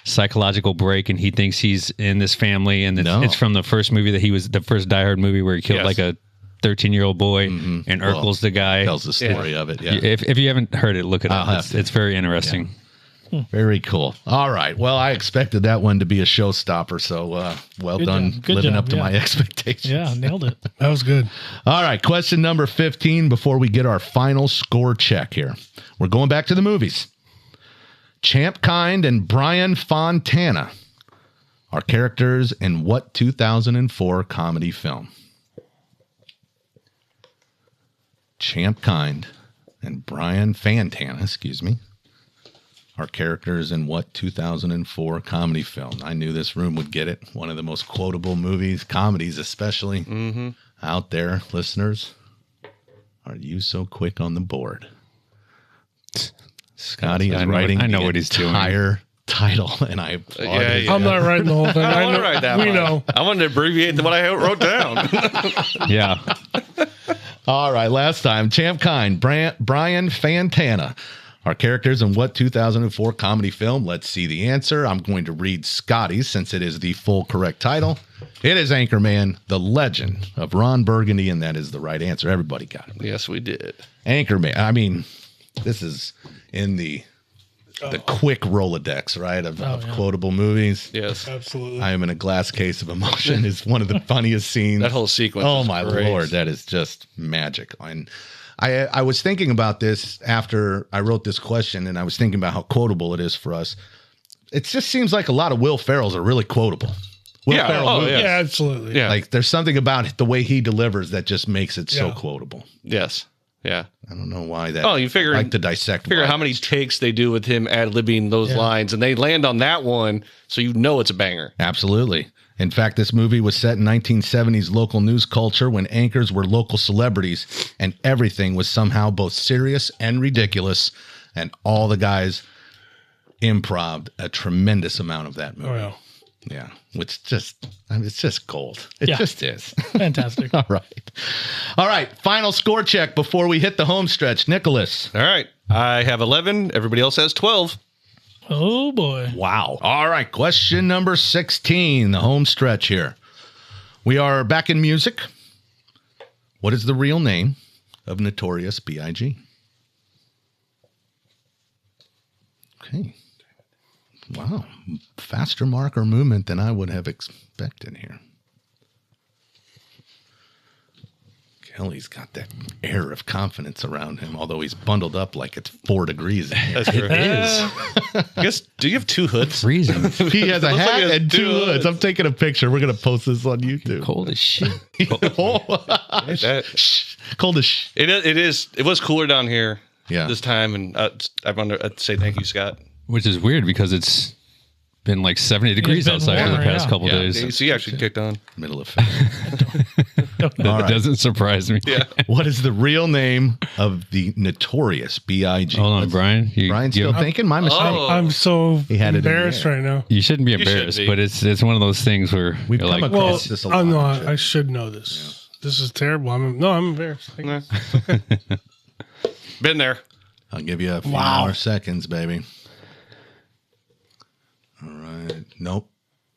psychological break, and he thinks he's in this family, and it's from the first movie that he was the first Die Hard movie where he killed Yes. like a 13-year-old boy, and Urkel's the guy. Tells the story of it. Yeah. If you haven't heard it, look it I'll up. have to. It's very interesting. Very cool. All right. Well, I expected that one to be a showstopper, so well Good done job. Good living job, up to yeah. my expectations. Yeah, nailed it. That was good. All right. Question number 15 before we get our final score check here. We're going back to the movies. Champ Kind and Brian Fontana are characters in what 2004 comedy film? Champ Kind and Brian Fontana, are characters in what 2004 comedy film? I knew this room would get it. One of the most quotable movies, comedies especially, out there. Listeners, are you so quick on the board? Scotty is writing I know the what he's doing. entire title, and I applaud his- yeah. I'm not writing the whole thing. I I want to know, write that we one. know. I wanted to abbreviate what I wrote down. Yeah. All right, last time. Champ Kind, Brian Fontana are characters in what 2004 comedy film? Let's see the answer. I'm going to read Scotty's since it is the full correct title. It is Anchorman, The Legend of Ron Burgundy, and that is the right answer. Everybody got it. Yes, we did. Anchorman. I mean, this is in the quick Rolodex, right, of quotable movies. Yes. Absolutely. I am in a glass case of emotion is one of the funniest scenes. That whole sequence. Oh is my great. Lord, that is just magic. And I was thinking about this after I wrote this question, and I was thinking about how quotable it is for us. It just seems like a lot of Will Ferrell's are really quotable. Will Ferrell movies. yeah. Yeah, absolutely. Yeah. Like there's something about it, the way he delivers that just makes it so Yeah. quotable. Yes. Yeah. I don't know why that. Oh, you figure like to dissect. Figure why. how many takes they do with him ad-libbing those lines, and they land on that one, so you know it's a banger. Absolutely. In fact, this movie was set in 1970s local news culture when anchors were local celebrities and everything was somehow both serious and ridiculous. And all the guys improv'd a tremendous amount of that movie. Oh, yeah. Yeah. Which just, I mean, it's just gold. It Yeah. just is. Fantastic. All right. All right. Final score check before we hit the home stretch. Nicholas. All right. I have 11. Everybody else has 12. Oh boy. Wow. All right. Question number 16, the home stretch here. We are back in music. What is the real name of Notorious B.I.G.? Okay. Wow. Faster marker movement than I would have expected here. Kelly's got that air of confidence around him, although he's bundled up like it's 4 degrees in here. That's true. I guess, do you have 2 hoods? Freezing. He has a Looks like hat he has and 2 2 hoods. I'm taking a picture. We're going to post this on YouTube. Cold as shit. That- Cold as sh. It was cooler down here Yeah. this time, and I'd say thank you, Scott. Which is weird because it's been like 70 degrees been outside for the warmer, past yeah. couple Yeah. days. AC actually kicked on. Middle of February. That All right. doesn't surprise me. Yeah. What is the real name of the Notorious B.I.G.? Hold on, Brian. Brian's still thinking? My mistake. Oh. I'm so had it in the embarrassed air. right now. You shouldn't be should embarrassed, be. but it's one of those things where We've you're come like, across Well, this a lot. I'm not. I should know this. This is terrible. I'm embarrassed. Yeah. Been there. I'll give you a few Wow. more seconds, baby. All right. Nope.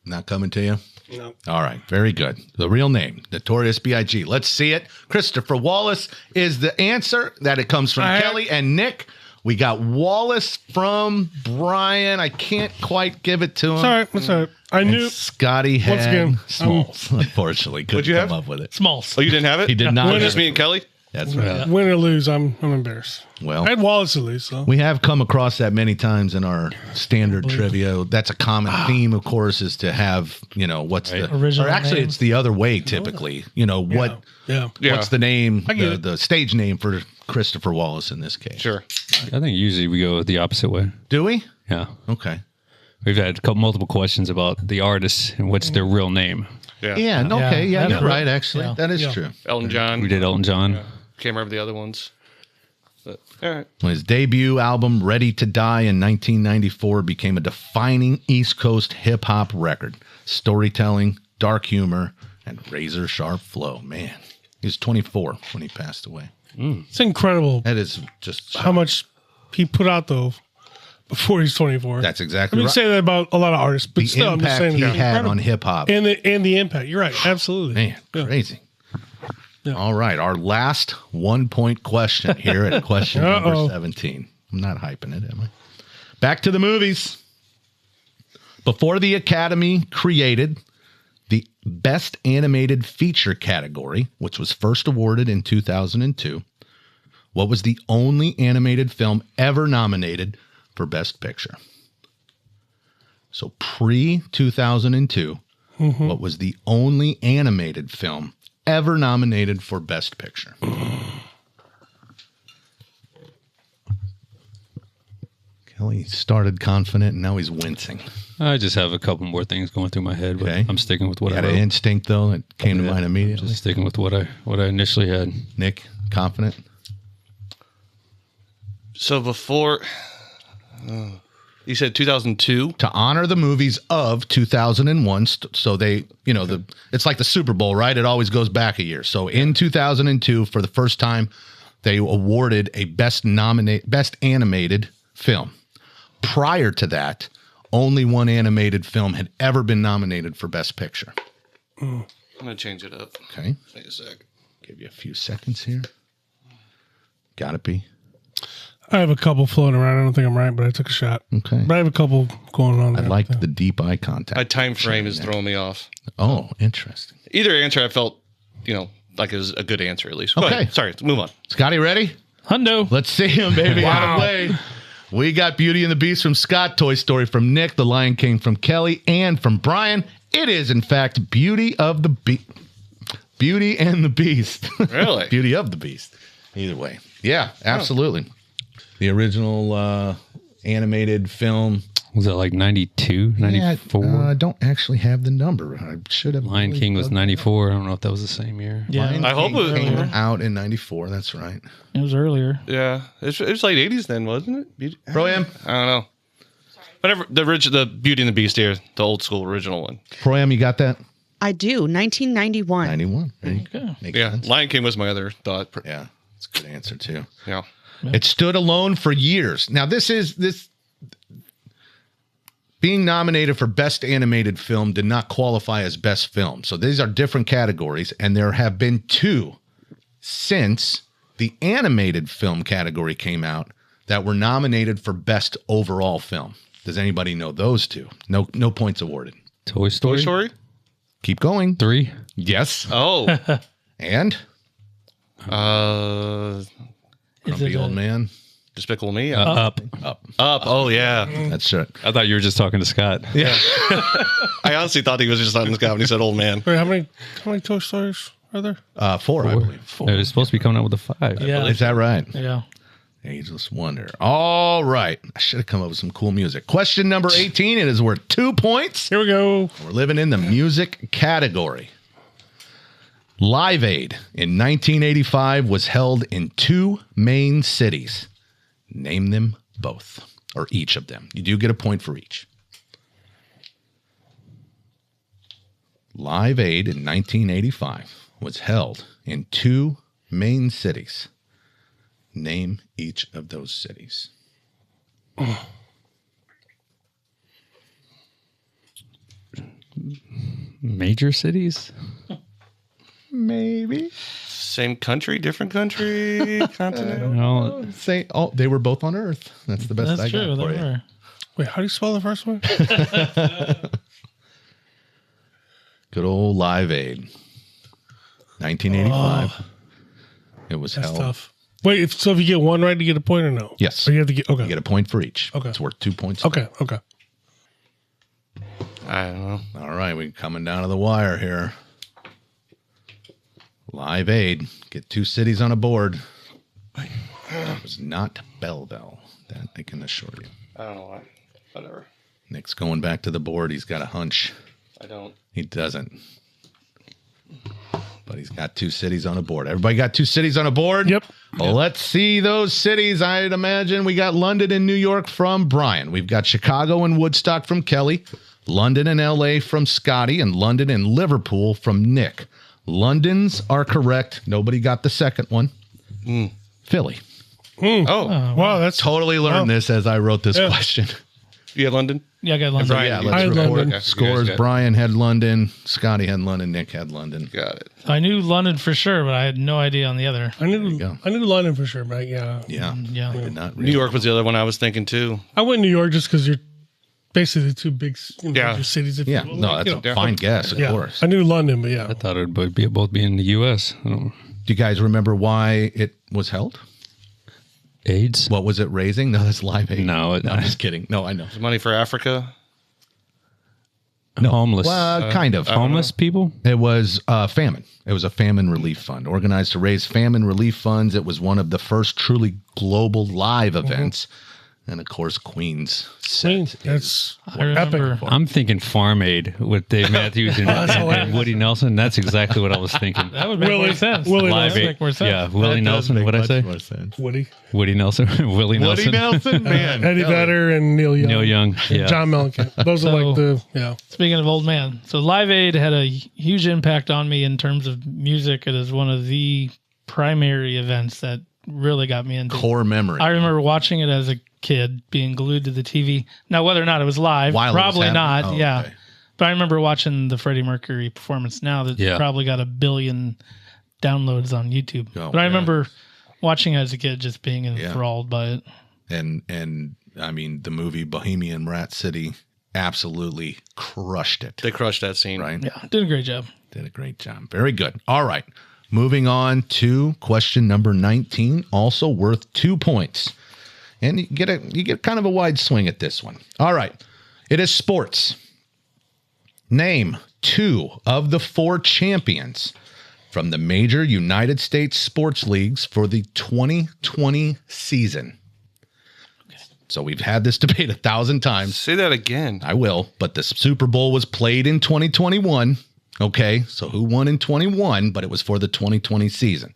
Not coming to you? No. All right. Very good. The real name, Notorious B.I.G. Let's see it. Christopher Wallace is the answer. That it comes from Kelly and Nick. We got Wallace from Brian. I can't quite give it to him. It's all right. It's all right. I And knew. Scotty had Once again, Smalls. Unfortunately, couldn't What'd you come have? up with it. Smalls. Oh, you didn't have it? He did not. Just me and Kelly? That's right. Win or lose, I'm embarrassed. Well, I had Wallace to lose, so we have come across that many times in our standard trivia. That's a common theme, of course, is to have, what's the Original or actually name. it's the other way typically. What yeah. Yeah. what's the name, get it. the stage name for Christopher Wallace in this case? Sure. I think usually we go the opposite way. Do we? Yeah. Okay. We've had multiple questions about the artist and what's their real name. Yeah. Yeah. Okay. Yeah, Yeah. you're right. Actually, Yeah. that is Yeah. true. Elton John. We did Elton John. Can't remember the other ones. But, all right. His debut album, Ready to Die, in 1994 became a defining East Coast hip hop record. Storytelling, dark humor, and razor sharp flow. Man, he was 24 when he passed away. It's incredible That is just how much he put out though before he's 24. That's I exactly mean, right. say that about a lot of artists, but The still, I'm just impact saying he it's had incredible. on hip hop. and the impact. You're right, absolutely. Man, Yeah. crazy. Yeah. All right, our last 1-point question here at question number Uh-oh. 17. I'm not hyping it, am I? Back to the movies. Before the Academy created the Best Animated Feature category, which was first awarded in 2002, what was the only animated film ever nominated for Best Picture? So pre-2002, what was the only animated film ever nominated for Best Picture? Kelly started confident, and now he's wincing. I just have a couple more things going through my head, but Okay. I'm sticking with what You I had an wrote. instinct, though, that came to mind immediately. Just sticking with what I initially had. Nick, confident? So before, you said 2002. To honor the movies of 2001, so they, it's like the Super Bowl, right? It always goes back a year. So in 2002, for the first time, they awarded a best animated film. Prior to that, only one animated film had ever been nominated for Best Picture. I'm gonna change it up. Okay, Wait a sec. give you a few seconds here. Got it, B. I have a couple floating around. I don't think I'm right, but I took a shot. Okay. But I have a couple going on. I there. like the deep eye contact. My time frame is throwing me off. Oh, interesting. Either answer I felt, like it was a good answer at least. Go Okay. ahead. Sorry, let's move on. Scotty, ready? Hundo. Let's see him, baby. Out of the way. We got Beauty and the Beast from Scott, Toy Story from Nick, The Lion King from Kelly, and from Brian. It is, in fact, Beauty and the Beast. Really? Beauty of the Beast. Either way. Yeah, absolutely. The original animated film. Was it like 92, 94? I don't actually have the number. I should have. Lion King was 94. I don't know if that was the same year. Yeah, Lion I hope King it came was- out in 94. That's right. it was earlier. Yeah, it was late 80s then, wasn't it? Pro-Am? I don't know. Whatever. The Beauty and the Beast here, the old school original one. Pro-Am, you got that? I do. 1991. 91. There you go. Okay. Makes Yeah, sense. Lion King was my other thought. Yeah, that's a good answer, too. Yeah. It stood alone for years. Now, this being nominated for Best Animated Film did not qualify as Best Film. So these are different categories, and there have been 2 since the animated film category came out that were nominated for Best Overall Film. Does anybody know those 2? No points awarded. Toy Story? Toy Story? Keep going. 3? Yes. Oh. And Is Grumpy it Old Man. Despicable Me? Up. Up. Oh, yeah. That's it. I thought you were just talking to Scott. Yeah. I honestly thought he was just on this guy when he said old man. Wait, how many Toy Stories are there? 4, I believe. They're supposed to be coming out with a 5. Yeah. Is that right? Yeah. Ageless Wonder. All right. I should have come up with some cool music. Question number 18. It is worth 2 points. Here we go. We're living in the music category. Live Aid in 1985 was held in 2 main cities. Name them both, or each of them. You do get a point for each. Live Aid in 1985 was held in 2 main cities. Name each of those cities. Major cities? Maybe. Same country, different country, continent. No. Say, they were both on Earth. That's the best I That's got true. for They you. were. Wait, how do you spell the first one? Good old Live Aid. 1985. It was That's held. tough. Wait, so if you get one right, you get a point or no? Yes. Or you have to get, okay. You get a point for each. Okay. It's worth 2 points. Okay. I don't know. All right. We're coming down to the wire here. Live Aid. Get 2 cities on a board. It was not Belleville. That I can assure you. I don't know why. Whatever. Nick's going back to the board. He's got a hunch. I don't. He doesn't. But he's got 2 cities on a board. Everybody got 2 cities on a board? Yep. Well, let's see those cities. I'd imagine we got London and New York from Brian. We've got Chicago and Woodstock from Kelly. London and LA from Scotty. And London and Liverpool from Nick. London's are correct. Nobody got the second one. Philly. Oh, Wow, that's Totally learned this as I wrote this question. you had London? Yeah, I got London. Yeah, I let's had report London. Okay, you scores. guys got- Brian had London. Scotty had London. Nick had London. Got it. I knew London for sure, but I had no idea on the other. I knew go. London for sure, but yeah. Yeah. Yeah. I did not New York was the other one I was thinking too. I went New York just because you're basically the 2 big Yeah. major cities. If Yeah. you will. No, Like, that's you a know. fine guess, of Yeah. course. I knew London, but yeah. I thought it would both be in the U.S. I don't know. Do you guys remember why it was held? AIDS? What was it raising? No, that's Live Aid. No, I'm just kidding. No, I know. Money for Africa. Homeless. Well, kind of. Homeless people? It was famine. It was a famine relief fund organized to raise famine relief funds. It was one of the first truly global live events. And of course, Queen's Queen, set. that's I remember. I'm thinking Farm Aid with Dave Matthews and Woody Nelson. That's exactly what I was thinking. That would make more Willie- sense. Willie That would Nelson. make more sense. Yeah, Willie Nelson. What'd I say? Woody, Woody Nelson. Willie Nelson. man. Eddie Vedder, and Neil Young. Neil Young. Yeah. John Mellencamp. Those are So- like the, yeah. Speaking of old man, so Live Aid had a huge impact on me in terms of music. It is one of the primary events that really got me into. Core memory. I remember watching it as a kid, being glued to the TV. Now, whether or not it was live, While it was probably happening? not. Oh, yeah, okay. but I remember watching the Freddie Mercury performance. Now that Yeah. probably got 1 billion downloads on YouTube. Oh, but I yeah. remember watching it as a kid, just being enthralled by it. And I mean, the movie Bohemian Rhapsody absolutely crushed it. They crushed that scene. Right? Yeah, did a great job. Did a great job. Very good. All right. Moving on to question number 19, also worth 2 points. And you get kind of a wide swing at this one. All right. It is sports. Name 2 of the 4 champions from the major United States sports leagues for the 2020 season. So we've had this debate 1,000 times. Say that again. I will, but the Super Bowl was played in 2021. Okay, so who won in 21, but it was for the 2020 season.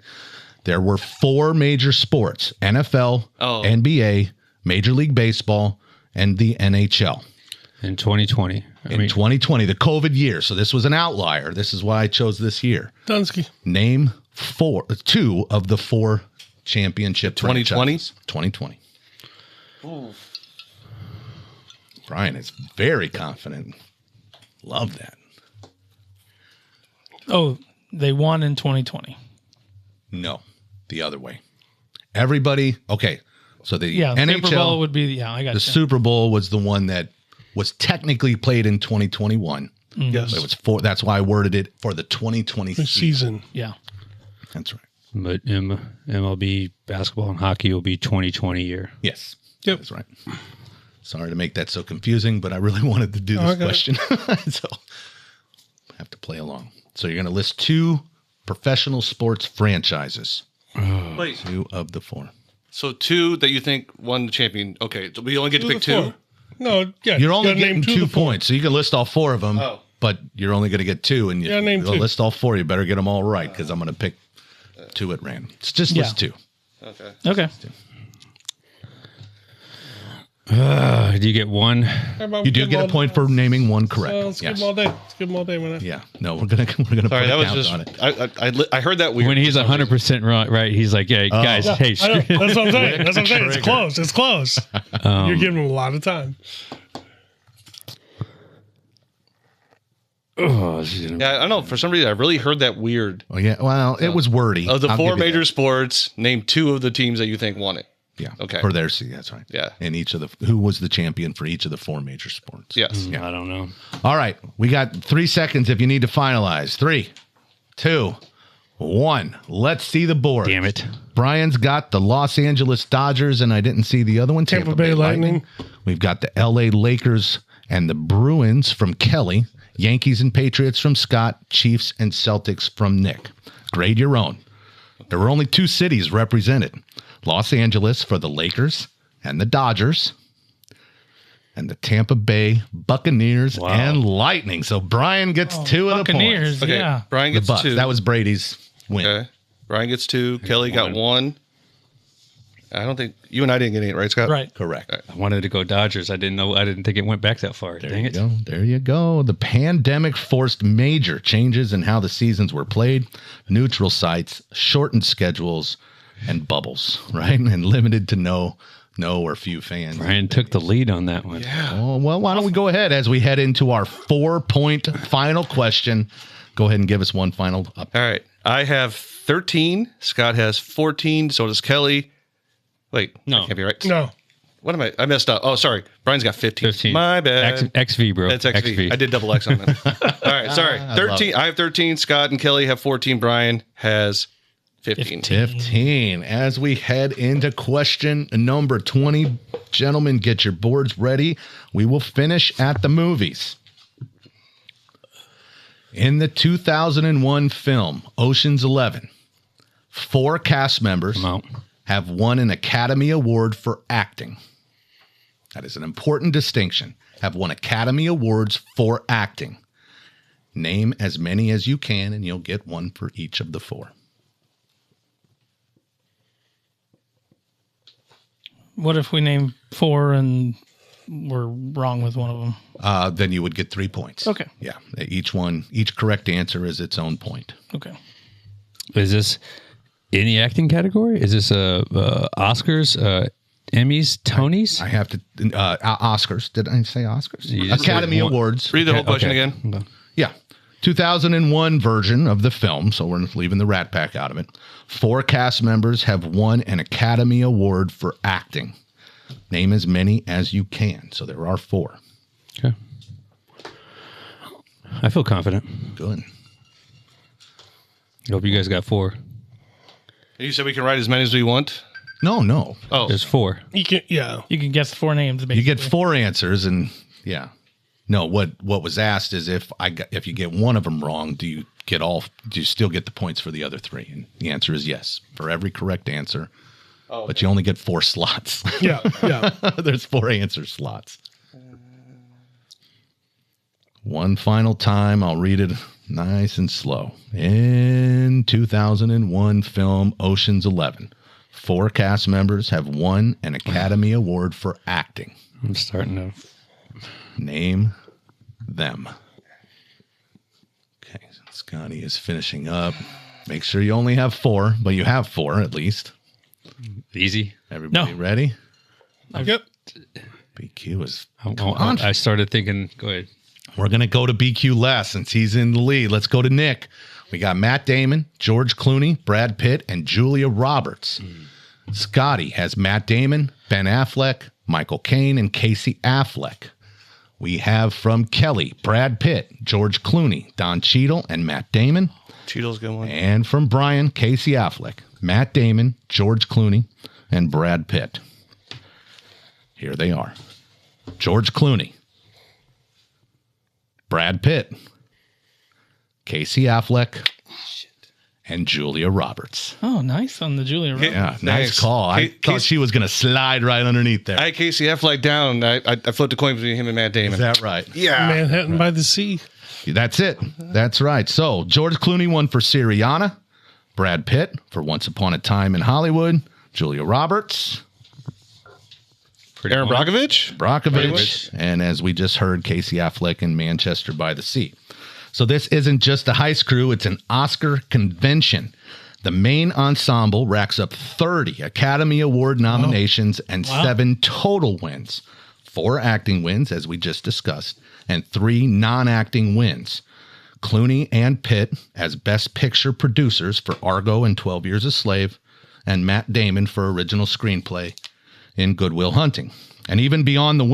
There were 4 major sports: NFL, NBA, Major League Baseball, and the NHL. In 2020. In 2020, the COVID year. So this was an outlier. This is why I chose this year. Dunsky. Name 2 of the 4 championship 2020? 2020. Brian is very confident. Love that. Oh, they won in 2020. No, the other way. Everybody. Okay. So the NHL Super Bowl would be, I got the Super Bowl was the one that was technically played in 2021. Yes. But it was that's why I worded it for the 2020 season. Yeah. That's right. But MLB basketball and hockey will be 2020 year. Yes. Yep. That's right. Sorry to make that so confusing, but I really wanted to do this question. So I have to play along. So you're going to list 2 professional sports franchises. Wait. 2 of the 4. So 2 that you think won the champion. Okay, so we only get to pick 2? No, yeah. You're only gotta name getting 2 2 of the 4. points, so you can list all 4 of them, Oh. but you're only going to get 2. And Yeah, name 2. list all 4. You better get them all right because I'm going to pick 2 at random. It's just list 2. Okay. Okay. Do you get 1? You do get a point for naming 1 correct. Let's give them all day. Let's give them all day. Man. Yeah. No, we're gonna put Sorry, a that was count just. on it. I heard that weird. When he's 100% right, he's like, "Yeah, guys, hey, I know. screw That's what I'm saying. That's what I'm saying. It's close. It's close. You're giving them a lot of time. Yeah, I don't know. For some reason, I really heard that weird. Oh yeah. Well, it was wordy. Of the I'll 4 give you major that. sports, name 2 of the teams that you think won it. Yeah. Okay. For their seed. That's right. Yeah. And each of the who was the champion for each of the 4 major sports. Yes. I don't know. All right. We got 3 seconds if you need to finalize. 3, 2, 1. Let's see the board. Damn it. Brian's got the Los Angeles Dodgers, and I didn't see the other one. Tampa Bay Lightning. We've got the LA Lakers and the Bruins from Kelly. Yankees and Patriots from Scott. Chiefs and Celtics from Nick. Grade your own. There were only 2 cities represented. Los Angeles for the Lakers and the Dodgers, and the Tampa Bay Buccaneers and Lightning. So Brian gets 2 of the Buccaneers, points. Okay. yeah. Brian The gets Bucks. 2. That was Brady's win. Okay. Brian gets 2. Kelly got 1. I don't think you and I didn't get any, right, Scott? Right. Correct. I wanted to go Dodgers. I didn't think it went back that far. Dang it. Go. There you go. The pandemic forced major changes in how the seasons were played, neutral sites, shortened schedules, and bubbles, right? And limited to no or few fans. Brian took the lead on that one. Oh, well, why don't we go ahead as we head into our 4-point final question? Go ahead and give us one final up. All right. I have 13. Scott has 14. So does Kelly. Wait. No. That can't be right. No. What am I? I messed up. Oh, sorry. Brian's got 15. 15. My bad. XV, bro. That's XV. I did double X on that. All right. Sorry. I love 13. it. I have 13. Scott and Kelly have 14. Brian has 15. 15. As we head into question number 20, gentlemen, get your boards ready. We will finish at the movies. In the 2001 film Ocean's 11, 4 cast members Come out. have won an Academy Award for acting. That is an important distinction. Have won Academy Awards for acting. Name as many as you can, and you'll get one for each of the 4. What if we name 4 and we're wrong with one of them? Then you would get 3 points. Okay. Yeah. Each correct answer is its own point. Okay. Is this any acting category? Is this Oscars, Emmys, Tonys? I have to Oscars. Did I say Oscars? You just Academy said one. Awards. Read the whole question Okay. again. Yeah. 2001 version of the film, so we're leaving the Rat Pack out of it. 4 cast members have won an Academy Award for acting. Name as many as you can. So there are 4. Okay. I feel confident. Good. I hope you guys got 4. You said we can write as many as we want. No. Oh, There's 4. You can, yeah. You can guess 4 names. You Basically. get 4 answers, and yeah. No, what was asked is if you get one of them wrong, do you still get the points for the other three? And the answer is yes for every correct answer. Oh, okay. But you only get 4 slots. Yeah. There's 4 answer slots. One final time, I'll read it nice and slow. In 2001 film Ocean's 11, 4 cast members have won an Academy Award for acting. I'm starting to name them. Okay, Scotty is finishing up. Make sure you only have 4, but you have 4 at least. Easy. Everybody ready? Yep. BQ is. I started thinking. Go ahead. We're going to go to BQ last since he's in the lead. Let's go to Nick. We got Matt Damon, George Clooney, Brad Pitt, and Julia Roberts. Scotty has Matt Damon, Ben Affleck, Michael Caine, and Casey Affleck. We have from Kelly, Brad Pitt, George Clooney, Don Cheadle, and Matt Damon. Cheadle's a good one. And from Brian, Casey Affleck, Matt Damon, George Clooney, and Brad Pitt. Here they are. George Clooney, Brad Pitt, Casey Affleck, and Julia Roberts. Oh, nice on the Julia Roberts. Yeah, nice call. I thought she was going to slide right underneath there. I had Casey Affleck down. I flipped a coin between him and Matt Damon. Is that right? Yeah. Manhattan by the Sea. That's it. That's right. So George Clooney won for Syriana, Brad Pitt for Once Upon a Time in Hollywood, Julia Roberts, Aaron Brockovich, and as we just heard, Casey Affleck in Manchester by the Sea. So this isn't just a heist crew, it's an Oscar convention. The main ensemble racks up 30 Academy Award nominations and 7 total wins. 4 acting wins, as we just discussed, and 3 non-acting wins. Clooney and Pitt as Best Picture producers for Argo and 12 Years a Slave, and Matt Damon for original screenplay in Good Will Hunting. And even beyond the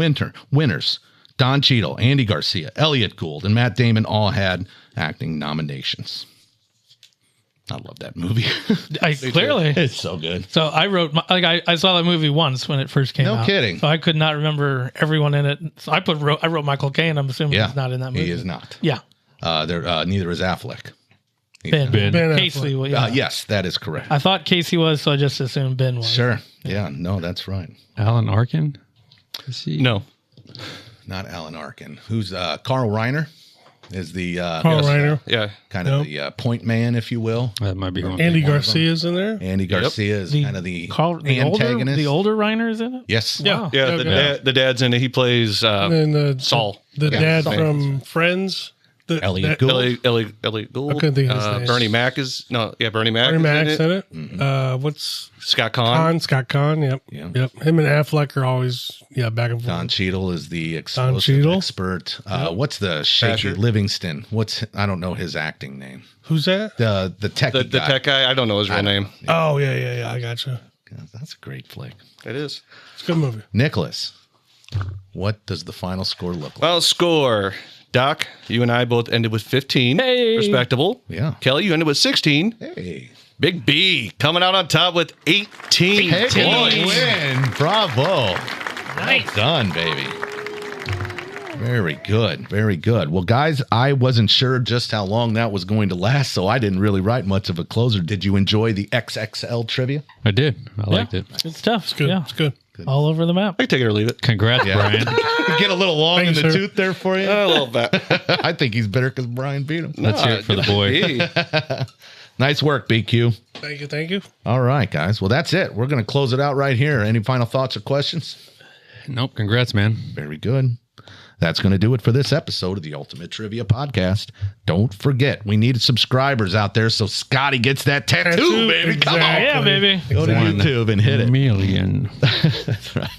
winners, Don Cheadle, Andy Garcia, Elliot Gould, and Matt Damon all had acting nominations. I love that movie. Clearly. It's so good. So I wrote, I saw that movie once when it first came out. No kidding. So I could not remember everyone in it. So I wrote Michael Caine. I'm assuming he's not in that movie. He is not. Yeah. Neither is Affleck. Ben Casey. Affleck. Yeah. Yes, that is correct. I thought Casey was, so I just assumed Ben was. Sure. Yeah, no, that's right. Alan Arkin? Is he? No. Not Alan Arkin. Who's Carl Reiner? Is the Carl Reiner. Yeah. kind of the point man, if you will. That might be one. Andy Garcia's in there. Andy Garcia is kind of the antagonist. The older Reiner is in it? Yes. Yeah. Yeah, Okay. the dad's in it. He plays And Saul. The dad from Friends. Elliot Gould. Elliot Gould. I couldn't think of his name. Bernie Mac is Bernie Mac. Bernie Mac's is in it. What's Scott Conn. Scott Conn. Yep. Yeah. Yep. Him and Affleck are always back and forth. Don Cheadle is the Don explosive Cheadle. expert. What's the shaky Asher. Livingston? I don't know his acting name. Who's that? The tech The guy. tech guy. I don't know his real name. Oh yeah. I gotcha. God, that's a great flick. It is. It's a good movie. Nicholas, what does the final score look like? Well, score. Doc, you and I both ended with 15. Hey. Respectable. Yeah. Kelly, you ended with 16. Hey. Big B coming out on top with 18 Hey, points. win. Bravo. Nice. Well done, baby. Very good. Very good. Well, guys, I wasn't sure just how long that was going to last, so I didn't really write much of a closer. Did you enjoy the XXL trivia? I did. I liked it. Good stuff. It's good. Yeah. It's good. All over the map. I can take it or leave it. Congrats, Brian. Get a little long Thanks, in the sir. tooth there for you. A little bit. I think he's bitter because Brian beat him. Let's hear it for the boy. Hey. Nice work, BQ. Thank you. All right, guys. Well, that's it. We're going to close it out right here. Any final thoughts or questions? Nope. Congrats, man. Very good. That's going to do it for this episode of the Ultimate Trivia Podcast. Don't forget, we need subscribers out there so Scotty gets that tattoo, baby. Come on. Yeah, baby. Go to YouTube and hit it. Million. That's right.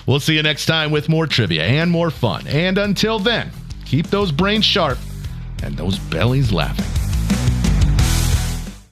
We'll see you next time with more trivia and more fun. And until then, keep those brains sharp and those bellies laughing.